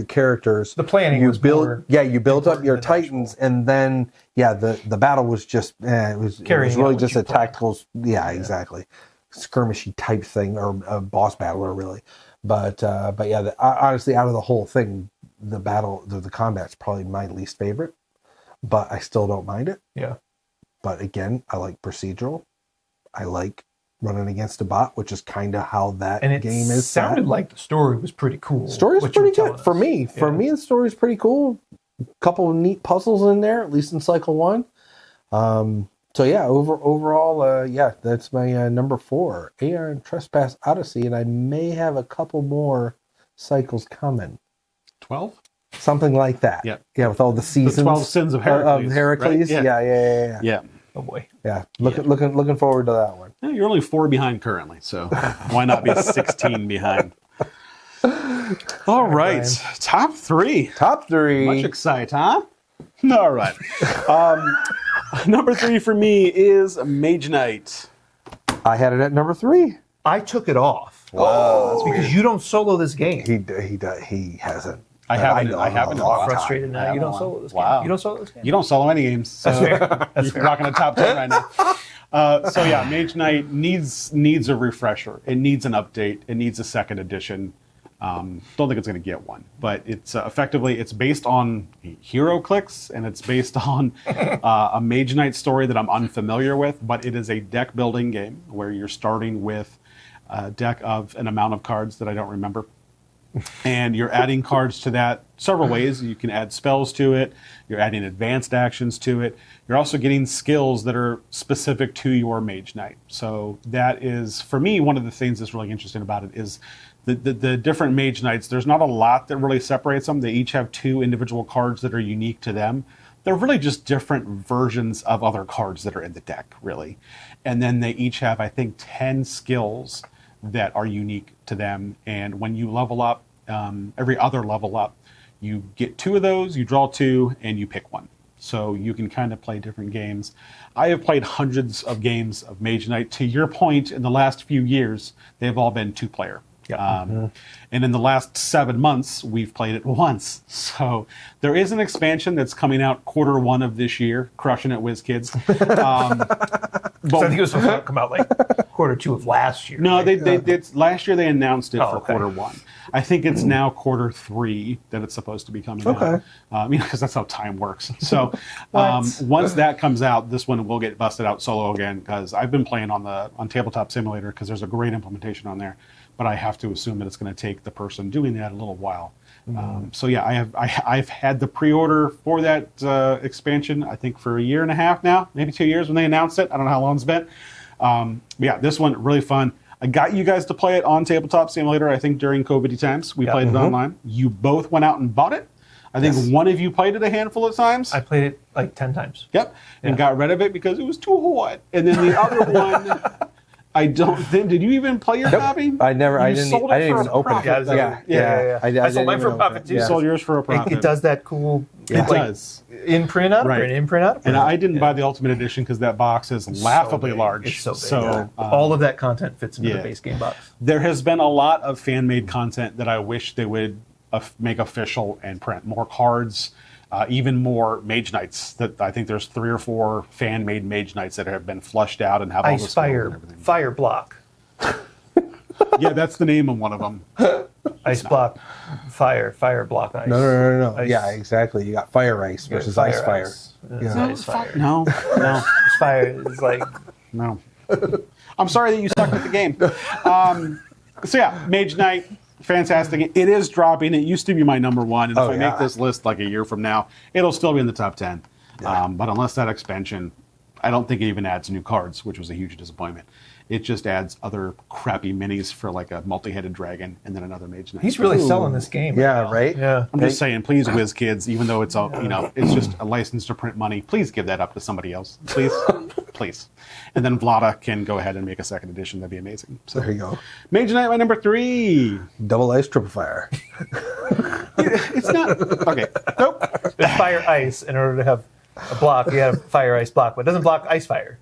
Speaker 3: characters.
Speaker 1: The planning
Speaker 3: you
Speaker 1: was
Speaker 3: built
Speaker 1: more
Speaker 3: yeah you built up your
Speaker 1: than
Speaker 3: Titans, and then the battle was just it was
Speaker 1: Carrying out
Speaker 3: really
Speaker 1: what
Speaker 3: just
Speaker 1: you
Speaker 3: a
Speaker 1: planned.
Speaker 3: tactical exactly skirmishy type thing, or a boss battler really. But yeah, honestly, out of the whole thing, the combat's probably my least favorite, but I still don't mind it.
Speaker 1: Yeah.
Speaker 3: But again, I like procedural. I like running against a bot, which is kind of how that
Speaker 1: And it
Speaker 3: game is.
Speaker 1: sounded like the story was pretty cool.
Speaker 3: Story's
Speaker 1: what you were
Speaker 3: pretty
Speaker 1: telling
Speaker 3: good
Speaker 1: us.
Speaker 3: for me. For me, the story's pretty cool. Couple of neat puzzles in there, at least in cycle 1. So yeah, overall, that's my number 4, Aeon Trespass Odyssey, and I may have a couple more cycles coming.
Speaker 2: 12?
Speaker 3: Something like that.
Speaker 2: Yeah.
Speaker 3: Yeah, with all the seasons.
Speaker 2: The 12 sins of Heracles.
Speaker 3: Heracles.
Speaker 2: Right?
Speaker 3: Yeah.
Speaker 2: Yeah.
Speaker 1: Oh boy.
Speaker 3: Yeah. Looking forward to that one.
Speaker 2: Yeah, you're only 4 behind currently, so why not be 16 behind? All right, top 3.
Speaker 3: Top 3.
Speaker 2: Much excite, huh? All right. Number 3 for me is Mage Knight.
Speaker 3: I had it at number 3.
Speaker 1: I took it off.
Speaker 3: Wow, that's
Speaker 1: because you don't solo this game.
Speaker 3: He hasn't.
Speaker 2: I haven't in a long time.
Speaker 1: Frustrated now. You don't solo this game.
Speaker 2: Wow.
Speaker 1: You don't solo this game.
Speaker 2: You don't solo any games, so you're rocking a top 10 right now. So yeah, Mage Knight needs a refresher. It needs an update. It needs a second edition. Don't think it's going to get one, but it's effectively it's based on hero clicks, and it's based on a Mage Knight story that I'm unfamiliar with. But it is a deck building game where you're starting with a deck of an amount of cards that I don't remember. And you're adding cards to that several ways. You can add spells to it. You're adding advanced actions to it. You're also getting skills that are specific to your Mage Knight. So that is, for me, one of the things that's really interesting about it is the different Mage Knights. There's not a lot that really separates them. They each have 2 individual cards that are unique to them. They're really just different versions of other cards that are in the deck, really. And then they each have, I think, 10 skills that are unique to them. And when you level up, every other level up, you get 2 of those, you draw 2, and you pick one. So you can kind of play different games. I have played hundreds of games of Mage Knight. To your point, in the last few years, they've all been 2-player. And in the last 7 months, we've played it once. So there is an expansion that's coming out Q1 of this year, crushing it, WizKids.
Speaker 1: So I think it was supposed to come out like Q2 of last year.
Speaker 2: No,
Speaker 1: right?
Speaker 2: last year they announced it for
Speaker 1: okay.
Speaker 2: Q1. I think it's now Q3 that it's supposed to be coming out. Because that's how time works. So once that comes out, this one will get busted out solo again, because I've been playing on Tabletop Simulator, because there's a great implementation on there. But I have to assume that it's going to take the person doing that a little while. So yeah, I've had the pre-order for that expansion, I think, for 1.5 years now, maybe 2 years when they announced it. I don't know how long it's been. Yeah, this one, really fun. I got you guys to play it on Tabletop Simulator, I think, during COVID times. We played it online. You both went out and bought it. I think one of you played it a handful of times.
Speaker 1: I played it like 10 times.
Speaker 2: Yep. And got rid of it because it was too hot. And then the other one... I don't think. Did you even play your copy?
Speaker 3: I never. I
Speaker 2: You
Speaker 3: didn't.
Speaker 2: sold
Speaker 3: I
Speaker 2: it
Speaker 3: didn't
Speaker 2: for
Speaker 3: even
Speaker 2: a
Speaker 3: open it.
Speaker 2: profit.
Speaker 1: Yeah. I sold mine for a profit too.
Speaker 2: You sold yours for a profit.
Speaker 1: It does that cool.
Speaker 2: It does.
Speaker 1: In print out,
Speaker 2: Right.
Speaker 1: or in print out.
Speaker 2: And I didn't buy the Ultimate Edition because that box is laughably large.
Speaker 1: It's so big.
Speaker 2: So
Speaker 1: all of that content fits into the base game box.
Speaker 2: there has been a lot of fan-made content that I wish they would make official and print more cards. Even more Mage Knights. That I think there's 3 or 4 fan-made Mage Knights that have been flushed out and have all the
Speaker 1: Ice
Speaker 2: skills
Speaker 1: Fire,
Speaker 2: and everything.
Speaker 1: Fire Block.
Speaker 2: Yeah, that's the name of one of them.
Speaker 1: Ice Block, Fire Block Ice.
Speaker 3: No.
Speaker 1: Ice.
Speaker 3: Yeah, exactly. You got Fire Ice versus Ice Fire.
Speaker 1: Ice Fire.
Speaker 2: No.
Speaker 1: Ice Fire is like...
Speaker 2: No. I'm sorry that you sucked at the game. So yeah, Mage Knight, fantastic. It is dropping. It used to be my number 1. And if I make this list like a year from now, it'll still be in the top 10. But unless that expansion, I don't think it even adds new cards, which was a huge disappointment. It just adds other crappy minis for like a multi-headed dragon and then another Mage Knight.
Speaker 1: He's really selling this game.
Speaker 3: Yeah,
Speaker 1: now.
Speaker 3: right?
Speaker 1: Yeah.
Speaker 2: I'm just saying, please, WizKids, even though it's it's just a license to print money, please give that up to somebody else, please, please. And then Vlada can go ahead and make a second edition. That'd be amazing. So
Speaker 3: There you go.
Speaker 2: Mage Knight, my number 3.
Speaker 3: Double Ice, Triple Fire.
Speaker 2: It's not okay. Nope.
Speaker 1: There's Fire Ice in order to have a block. You have Fire Ice block, but it doesn't block Ice Fire.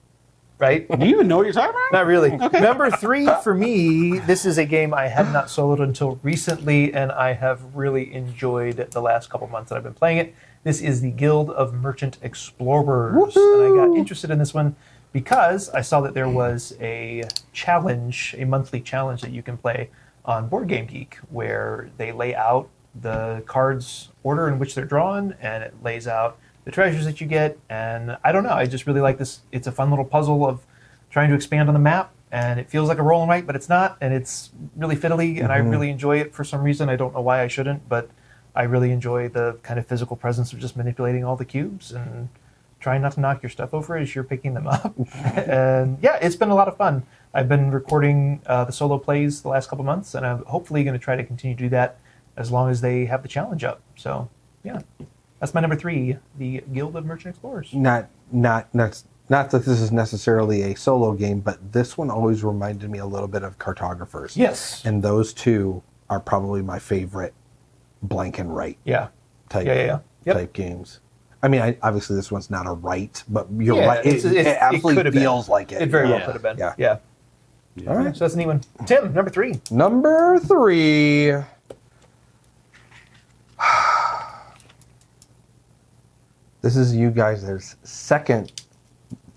Speaker 1: right?
Speaker 2: Do you even know what you're talking about?
Speaker 1: Not really. Number 3 for me, this is a game I had not soloed until recently, and I have really enjoyed the last couple months that I've been playing it. This is the Guild of Merchant Explorers.
Speaker 3: Woohoo!
Speaker 1: And I got interested in this one because I saw that there was a challenge, a monthly challenge that you can play on Board Game Geek, where they lay out the cards order in which they're drawn, and it lays out the treasures that you get. And I don't know, I just really like this. It's a fun little puzzle of trying to expand on the map, and it feels like a roll and write, but it's not, and it's really fiddly, and I really enjoy it for some reason. I don't know why I shouldn't, but I really enjoy the kind of physical presence of just manipulating all the cubes and trying not to knock your stuff over as you're picking them up. And yeah, it's been a lot of fun. I've been recording the solo plays the last couple months, and I'm hopefully going to try to continue to do that as long as they have the challenge up. So yeah, that's my number 3, the Guild of Merchant Explorers.
Speaker 3: Not that this is necessarily a solo game, but this one always reminded me a little bit of Cartographers.
Speaker 1: Yes.
Speaker 3: And those two are probably my favorite blank and write type games. I mean, obviously this one's not a write, but you're right. It absolutely feels like it.
Speaker 1: It very well could have been. Yeah.
Speaker 3: All right.
Speaker 1: So that's a neat one. Tim, number 3.
Speaker 3: Number 3. This is you guys' second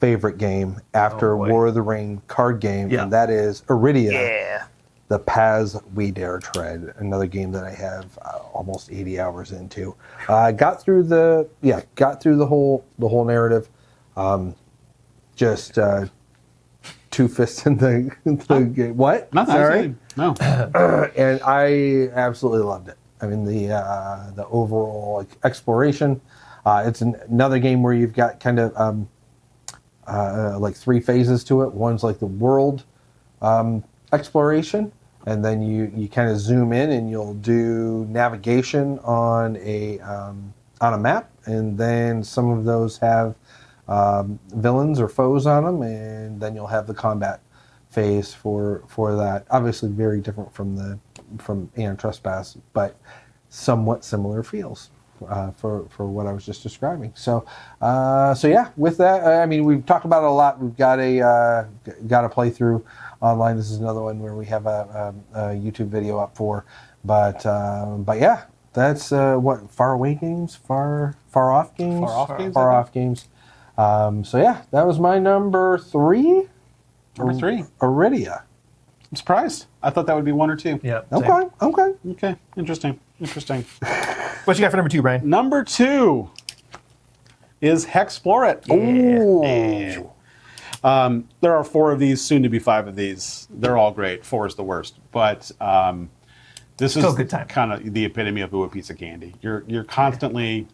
Speaker 3: favorite game after War of the Ring card game, and that is Arydia. The Paths We Dare Tread, another game that I have almost 80 hours into. Got through the whole narrative. Just 2 fists in the game. What?
Speaker 2: Nothing.
Speaker 3: Sorry.
Speaker 2: No.
Speaker 3: And I absolutely loved it. I mean, the overall exploration. It's another game where you've got kind of like 3 phases to it. One's like the world exploration, and then you kind of zoom in and you'll do navigation on a map, and then some of those have villains or foes on them, and then you'll have the combat phase for that. Obviously, very different from Aeon Trespass, but somewhat similar feels for what I was just describing. So yeah, with that, I mean, we've talked about it a lot. We've got a playthrough online. This is another one where we have a YouTube video up for. But yeah, that's what far away games, far off games. So yeah, that was my number 3.
Speaker 2: Number 3,
Speaker 3: Arydia.
Speaker 2: I'm surprised. I thought that would be 1 or 2.
Speaker 1: Yeah.
Speaker 2: Okay. Interesting.
Speaker 1: What you got for number 2, Brian?
Speaker 2: Number 2 is Hexplore It.
Speaker 3: Ooh.
Speaker 2: There are 4 of these, soon to be 5 of these. They're all great. 4 is the worst, but this
Speaker 1: Still
Speaker 2: is
Speaker 1: a good time.
Speaker 2: Kind of the epitome of a piece of candy. You're constantly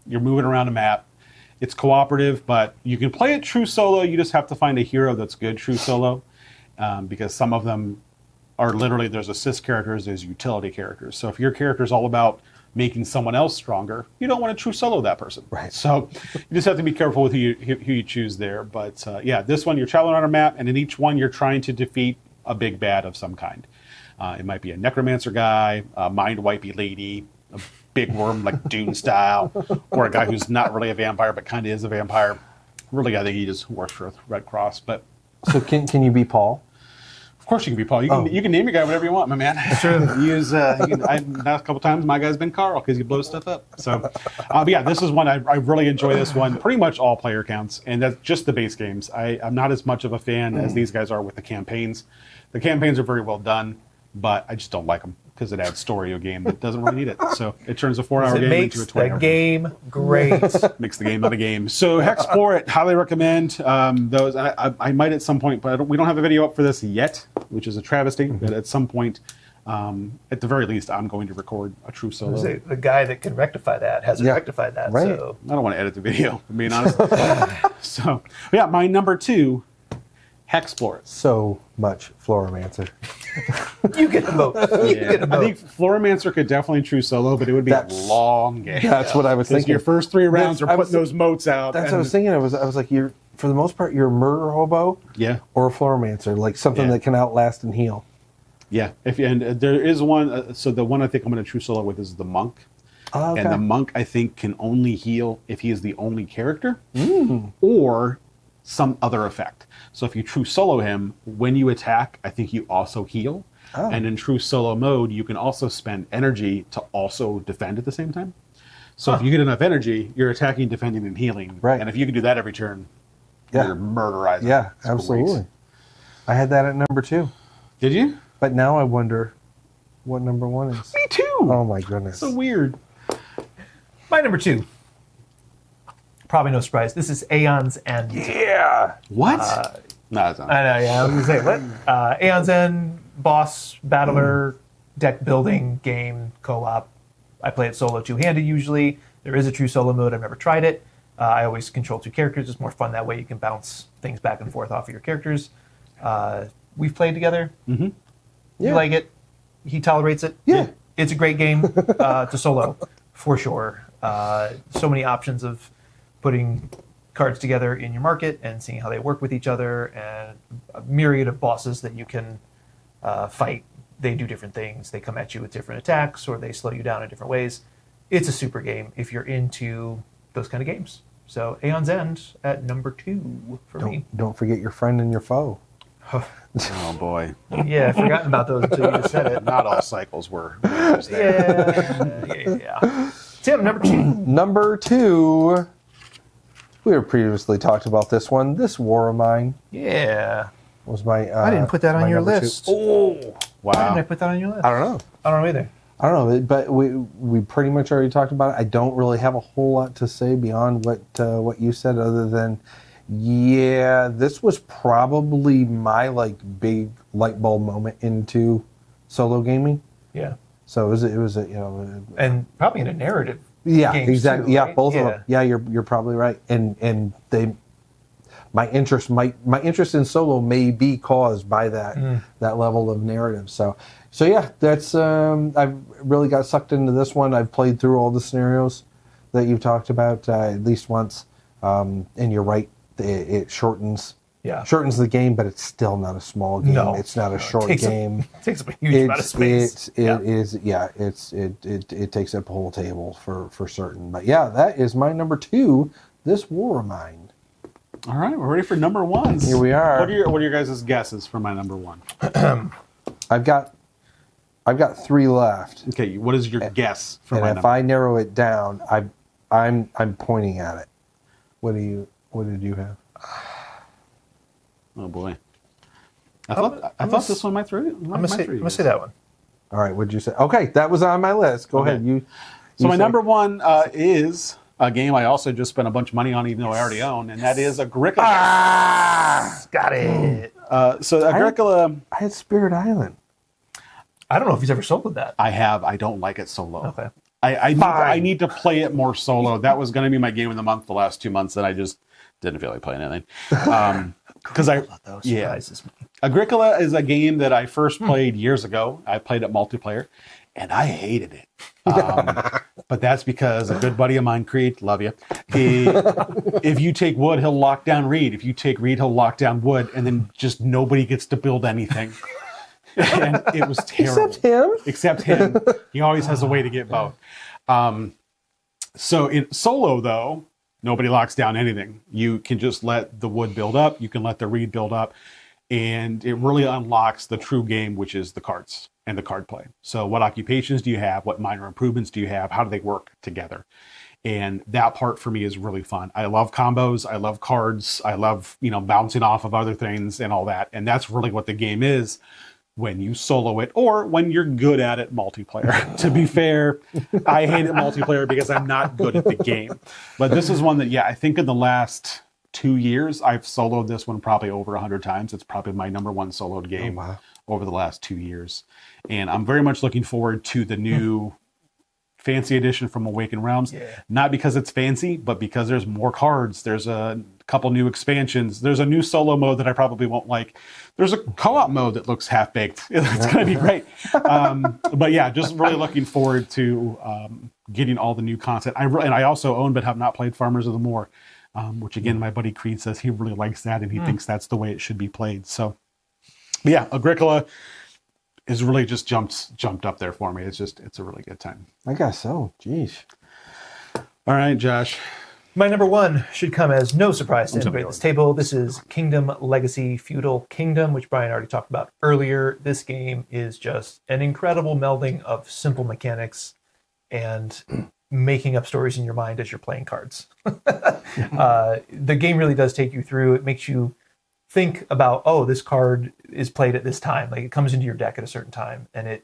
Speaker 2: you're moving around a map. It's cooperative, but you can play it true solo. You just have to find a hero that's good true solo, because some of them are literally, there's assist characters, there's utility characters. So if your character is all about making someone else stronger, you don't want to true solo that person.
Speaker 3: Right.
Speaker 2: So you just have to be careful with who you choose there. But yeah, this one, you're traveling on a map, and in each one, you're trying to defeat a big bad of some kind. It might be a necromancer guy, a mind-wipey lady, a big worm like Dune style, or a guy who's not really a vampire but kind of is a vampire. Really, I think he just works for Red Cross. But
Speaker 3: So can you be Paul?
Speaker 2: of course you can be Paul. You can name your guy whatever you want, my man. Sure. A couple times my guy's been Carl because he blows stuff up. So, but yeah, this is one I really enjoy. This one, pretty much all player counts, and that's just the base games. I'm not as much of a fan as these guys are with the campaigns. The campaigns are very well done, but I just don't like them because it adds story to a game that doesn't really need it. So it turns a 4-hour game into a 20-hour game.
Speaker 1: It makes the game great.
Speaker 2: Makes the game not a game. So Hexplore It, highly recommend those. I might at some point, but we don't have a video up for this yet, which is a travesty. But at some point, at the very least, I'm going to record a true solo.
Speaker 1: The guy that can rectify that hasn't rectified that.
Speaker 3: Right.
Speaker 1: So
Speaker 2: I don't want to edit the video, if I'm being honest. So yeah, my number 2, Hexplore It.
Speaker 3: So much Floromancer.
Speaker 1: you get a vote. You get a vote.
Speaker 2: I think Floromancer could definitely true solo, but it would be a long game.
Speaker 3: That's what I was thinking.
Speaker 2: Your first 3 rounds are putting those moats out.
Speaker 3: That's what I was thinking. I was like, you're for the most part, you're a murder hobo, or a Floromancer, like something that can outlast and heal.
Speaker 2: Yeah, and there is one. So the one I think I'm going to true solo with is the monk.
Speaker 3: Oh, okay.
Speaker 2: And the monk I think can only heal if he is the only character, or some other effect. So if you true solo him, when you attack, I think you also heal. Oh. And in true solo mode, you can also spend energy to also defend at the same time. So if you get enough energy, you're attacking, defending, and healing.
Speaker 3: Right.
Speaker 2: And if you can do that every turn, you're murderizing.
Speaker 3: Yeah, absolutely. Great. I had that at number 2.
Speaker 2: Did you?
Speaker 3: But now I wonder what number 1 is.
Speaker 2: Me too.
Speaker 3: Oh my goodness.
Speaker 2: So weird.
Speaker 1: My number 2. Probably no surprise. This is Aeon's End.
Speaker 2: Yeah. What? No, it's not.
Speaker 1: I know, yeah. I was going to say, what? Aeon's End, boss, battler, deck building game, co-op. I play it solo two-handed usually. There is a true solo mode. I've never tried it. I always control 2 characters. It's more fun that way. You can bounce things back and forth off of your characters. We've played together.
Speaker 3: Mm-hmm. Yeah.
Speaker 1: You like it. He tolerates it.
Speaker 3: Yeah.
Speaker 1: It's a great game to solo, for sure. So many options of putting cards together in your market and seeing how they work with each other, and a myriad of bosses that you can fight. They do different things. They come at you with different attacks, or they slow you down in different ways. It's a super game if you're into those kind of games. So Aeon's End at number 2 for me.
Speaker 3: Don't forget your friend and your foe.
Speaker 2: Oh boy.
Speaker 1: Yeah, I've forgotten about those until you just said it.
Speaker 2: Not all cycles were there.
Speaker 1: Yeah. Tim, number 2.
Speaker 3: Number 2. We have previously talked about this one. This War of Mine
Speaker 1: Yeah.
Speaker 3: was my.
Speaker 1: I didn't put that on
Speaker 3: my
Speaker 1: your
Speaker 3: number 2.
Speaker 1: list.
Speaker 2: Oh,
Speaker 1: Why didn't I
Speaker 2: wow.
Speaker 1: put that on your list?
Speaker 3: I don't know.
Speaker 1: I don't know either.
Speaker 3: I don't know, but we pretty much already talked about it. I don't really have a whole lot to say beyond what you said, other than, yeah, this was probably my big light bulb moment into solo gaming.
Speaker 1: Yeah.
Speaker 3: So it was a
Speaker 1: And probably in a narrative.
Speaker 3: yeah,
Speaker 1: games
Speaker 3: exactly.
Speaker 1: too,
Speaker 3: Yeah,
Speaker 1: right?
Speaker 3: both of them. Yeah, you're probably right. And my interest in solo may be caused by that level of narrative. So yeah, that's I've really got sucked into this one. I've played through all the scenarios that you've talked about at least once. And you're right, it shortens the game, but it's still not a small game.
Speaker 1: No.
Speaker 3: It's not a short
Speaker 1: It
Speaker 3: game.
Speaker 1: takes up a huge amount of space.
Speaker 3: It takes up a whole table for certain. But yeah, that is my number 2, this War of Mine.
Speaker 2: All right, we're ready for number 1s.
Speaker 3: Here we are.
Speaker 2: What are your guys' guesses for my number 1?
Speaker 3: I've got 3 left.
Speaker 2: Okay, what is your guess for
Speaker 3: And
Speaker 2: my
Speaker 3: if
Speaker 2: number?
Speaker 3: I narrow it down, I'm pointing at it. What did you have?
Speaker 2: Oh boy. I thought this one might throw you.
Speaker 1: I'm gonna say that one.
Speaker 3: All right, what'd you say? Okay, that was on my list. Go ahead.
Speaker 2: So my number 1 is a game I also just spent a bunch of money on, even though I already own, and that is Agricola.
Speaker 1: Got it.
Speaker 2: So Agricola,
Speaker 3: I had Spirit Island.
Speaker 1: I don't know if he's ever sold with that.
Speaker 2: I have. I don't like it solo.
Speaker 1: Okay.
Speaker 2: I need to play it more solo. That was going to be my game of the month the last 2 months, and I just didn't feel like playing anything. Because
Speaker 1: surprises me.
Speaker 2: Agricola is a game that I first played years ago. I played it multiplayer, and I hated it. But that's because a good buddy of mine, Creed, love you. If you take wood, he'll lock down reed. If you take reed, he'll lock down wood, and then just nobody gets to build anything. And it was terrible. Except him. He always has a way to get both. So in solo, though, nobody locks down anything. You can just let the wood build up. You can let the reed build up. And it really unlocks the true game, which is the cards and the card play. So what occupations do you have? What minor improvements do you have? How do they work together? And that part for me is really fun. I love combos. I love cards. I love, bouncing off of other things and all that. And that's really what the game is when you solo it, or when you're good at it multiplayer. To be fair, I hate it multiplayer because I'm not good at the game. But this is one that, I think in the last 2 years, I've soloed this one probably over 100 times. It's probably my number 1 soloed game over the last 2 years. And I'm very much looking forward to the new fancy edition from Awakened Realms. Not because it's fancy, but because there's more cards. There's a couple new expansions. There's a new solo mode that I probably won't like. There's a co-op mode that looks half-baked. It's going to be great. But yeah, just really looking forward to getting all the new content. I also own but have not played Farmers of the Moor, which again, my buddy Creed says he really likes that and he thinks that's the way it should be played. So yeah, Agricola is really just jumped up there for me. It's a really good time.
Speaker 3: I guess so. Jeez.
Speaker 2: All right, Josh.
Speaker 1: My number one should come as no surprise to anybody at this table. This is Kingdom Legacy Feudal Kingdom, which Brian already talked about earlier. This game is just an incredible melding of simple mechanics and making up stories in your mind as you're playing cards. The game really does take you through. It makes you think about, oh, this card is played at this time. Like, it comes into your deck at a certain time, and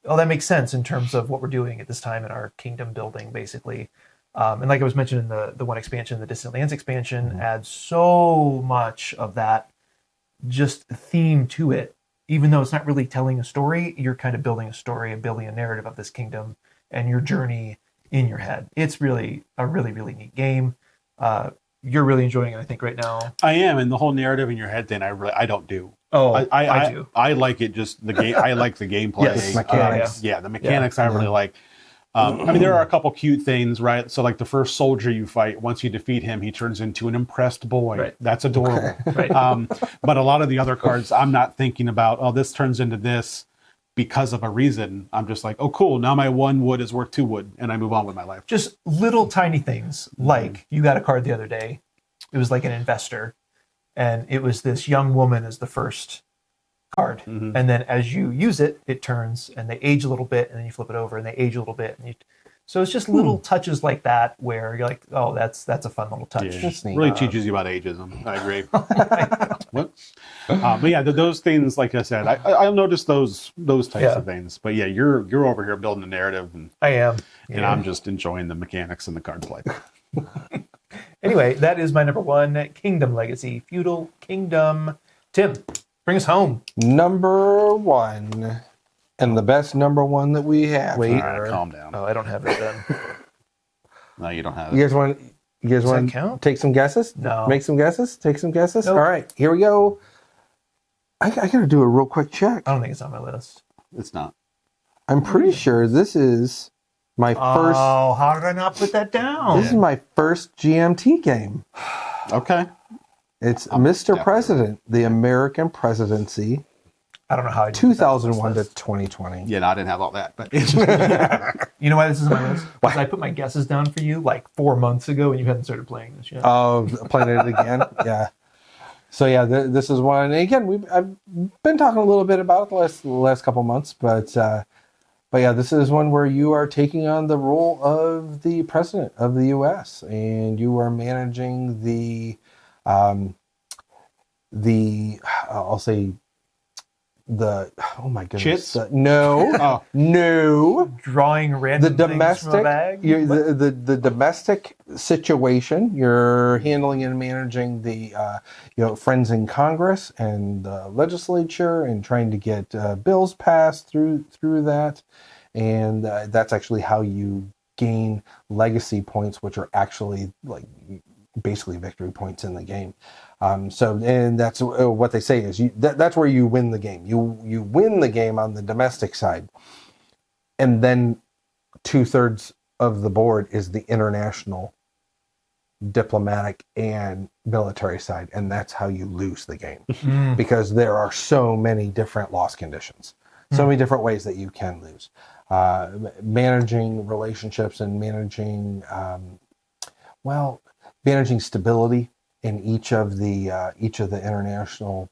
Speaker 1: that makes sense in terms of what we're doing at this time in our kingdom building, basically. And like I was mentioning, the one expansion, the Distant Lands expansion, adds so much of that just theme to it. Even though it's not really telling a story, you're kind of building a story and building a narrative of this kingdom and your journey in your head. It's really a really, really neat game. You're really enjoying it, I think, right now.
Speaker 2: I am, and the whole narrative in your head thing, I don't do.
Speaker 1: Oh, I do.
Speaker 2: I like it. Just the game. I like the gameplay.
Speaker 3: Yes, mechanics.
Speaker 2: The mechanics I really like. I mean, there are a couple cute things, right? So, like the first soldier you fight, once you defeat him, he turns into an impressed boy.
Speaker 1: Right.
Speaker 2: That's adorable.
Speaker 1: Right.
Speaker 2: But a lot of the other cards, I'm not thinking about, oh, this turns into this because of a reason. I'm just like, oh, cool. Now my 1 wood is worth 2 wood, and I move on with my life.
Speaker 1: Just little tiny things, like you got a card the other day. It was like an investor, and it was this young woman as the first card. And then as you use it, it turns, and they age a little bit, and then you flip it over, and they age a little bit. So it's just little touches like that where you're like, oh, that's a fun little touch.
Speaker 2: Yeah, really teaches you about ageism. I agree. What? But yeah, those things, like I said, I'll notice those types of things. But yeah, you're over here building a narrative, and
Speaker 1: I am,
Speaker 2: and I'm just enjoying the mechanics and the card play.
Speaker 1: Anyway, that is my number one, Kingdom Legacy Feudal Kingdom. Tim, bring us home.
Speaker 3: Number one, and the best number one that we have.
Speaker 1: Wait.
Speaker 2: All right, calm down.
Speaker 1: Oh, I don't have it then.
Speaker 2: No, you don't have
Speaker 3: You
Speaker 2: it.
Speaker 3: guys want
Speaker 1: that count?
Speaker 3: to take some guesses?
Speaker 1: No.
Speaker 3: Make some guesses? Take some guesses?
Speaker 1: Nope.
Speaker 3: All right, here we go. I got to do a real quick check.
Speaker 1: I don't think it's on my list.
Speaker 2: It's not.
Speaker 3: I'm pretty sure this is my first.
Speaker 1: Oh, how did I not put that down?
Speaker 3: This is my first GMT game.
Speaker 2: Okay.
Speaker 3: It's Mr.
Speaker 2: definitely
Speaker 3: President, the American Presidency,
Speaker 1: I don't know how I did that on
Speaker 3: 2001
Speaker 1: this
Speaker 3: to
Speaker 1: list.
Speaker 3: 2020.
Speaker 2: Yeah, no, I didn't have all that, but
Speaker 1: You know why this is on my list? Because I put my guesses down for you like 4 months ago, and you hadn't started playing this yet.
Speaker 3: Oh, playing it again? Yeah. So yeah, this is one. And again, I've been talking a little bit about it the last couple months, but yeah, this is one where you are taking on the role of the president of the U.S. and you are managing I'll say oh my goodness,
Speaker 2: Chits?
Speaker 3: no, no.
Speaker 1: Drawing random
Speaker 3: The
Speaker 1: things from a
Speaker 3: domestic,
Speaker 1: bag.
Speaker 3: the domestic situation, you're handling and managing the friends in Congress and the legislature, and trying to get bills passed through that, and that's actually how you gain legacy points, which are actually like basically victory points in the game. And that's what they say is that's where you win the game. You win the game on the domestic side, and then 2/3 of the board is the international, diplomatic, and military side, and that's how you lose the game because there are so many different loss conditions, so many different ways that you can lose. Managing relationships and managing stability in each of the international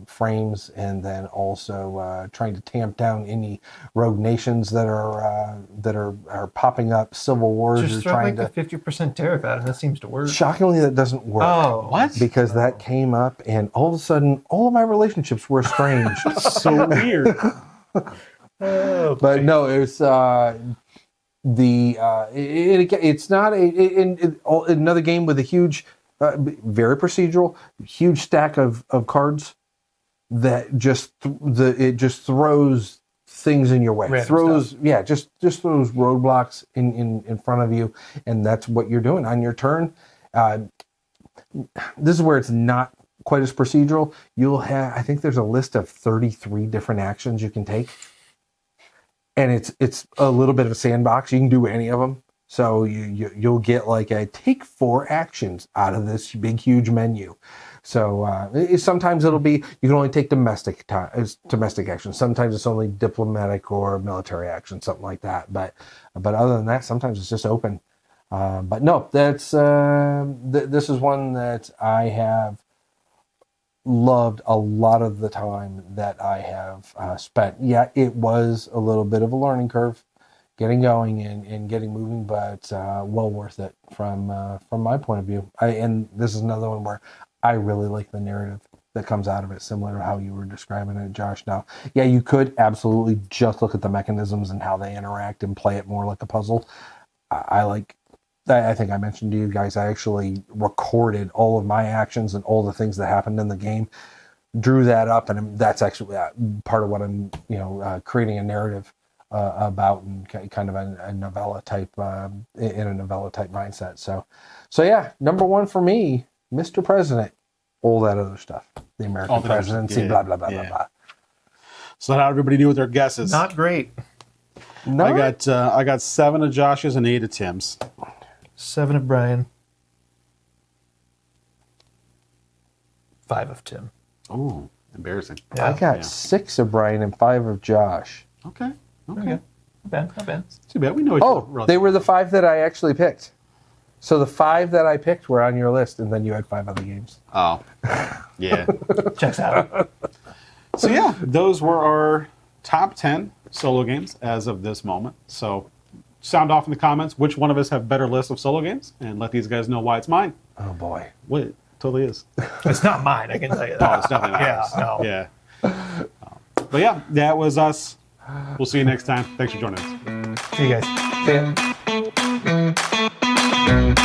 Speaker 3: frames, and then also trying to tamp down any rogue nations that are popping up, civil wars.
Speaker 1: Just throw like a 50% tariff out, and that seems to work.
Speaker 3: Shockingly, that doesn't work.
Speaker 1: Oh,
Speaker 2: What?
Speaker 3: Because that came up, and all of a sudden, all of my relationships were estranged.
Speaker 2: So weird.
Speaker 1: Oh,
Speaker 3: But no, it's it's not another game with a huge, very procedural, huge stack of cards that it just throws things in your way. Just throws roadblocks in front of you, and that's what you're doing on your turn. This is where it's not quite as procedural. I think there's a list of 33 different actions you can take. And it's a little bit of a sandbox. You can do any of them. So you'll get like take 4 actions out of this big, huge menu. So sometimes it'll be, you can only take domestic actions. Sometimes it's only diplomatic or military action, something like that. But other than that, sometimes it's just open. But no, that's this is one that I have loved a lot of the time that I have spent. Yeah, it was a little bit of a learning curve getting going and getting moving, but well worth it from my point of view. And this is another one where I really like the narrative that comes out of it, similar to how you were describing it, Josh. Now, yeah, you could absolutely just look at the mechanisms and how they interact and play it more like a puzzle. I think I mentioned to you guys, I actually recorded all of my actions and all the things that happened in the game, drew that up, and that's actually part of what I'm, creating a narrative about, and kind of a novella type, in a novella type mindset. So yeah, number one for me, Mr. President, all that other stuff, the American presidency, blah, blah, blah, blah, blah.
Speaker 2: So how everybody do with their guesses?
Speaker 1: Not great.
Speaker 3: No,
Speaker 2: I got 7 of Josh's and 8 of Tim's.
Speaker 1: 7 of Brian. 5 of Tim.
Speaker 2: Oh, embarrassing.
Speaker 1: Yeah.
Speaker 3: I got 6 of Brian and 5 of Josh.
Speaker 2: Okay.
Speaker 1: Okay. Not bad. Not bad.
Speaker 2: Too bad. We know each other.
Speaker 3: They were the 5 that I actually picked. So the 5 that I picked were on your list, and then you had 5 other games.
Speaker 2: Oh, yeah.
Speaker 1: Checks out.
Speaker 2: So yeah, those were our top 10 solo games as of this moment. So sound off in the comments which one of us have better lists of solo games, and let these guys know why it's mine.
Speaker 3: Oh boy.
Speaker 2: What it totally is.
Speaker 1: It's not mine, I can tell you
Speaker 2: Oh,
Speaker 1: that.
Speaker 2: it's definitely not.
Speaker 1: Yeah, no.
Speaker 2: Yeah. But yeah, that was us. We'll see you next time. Thanks for joining us.
Speaker 1: See you guys.
Speaker 3: See ya.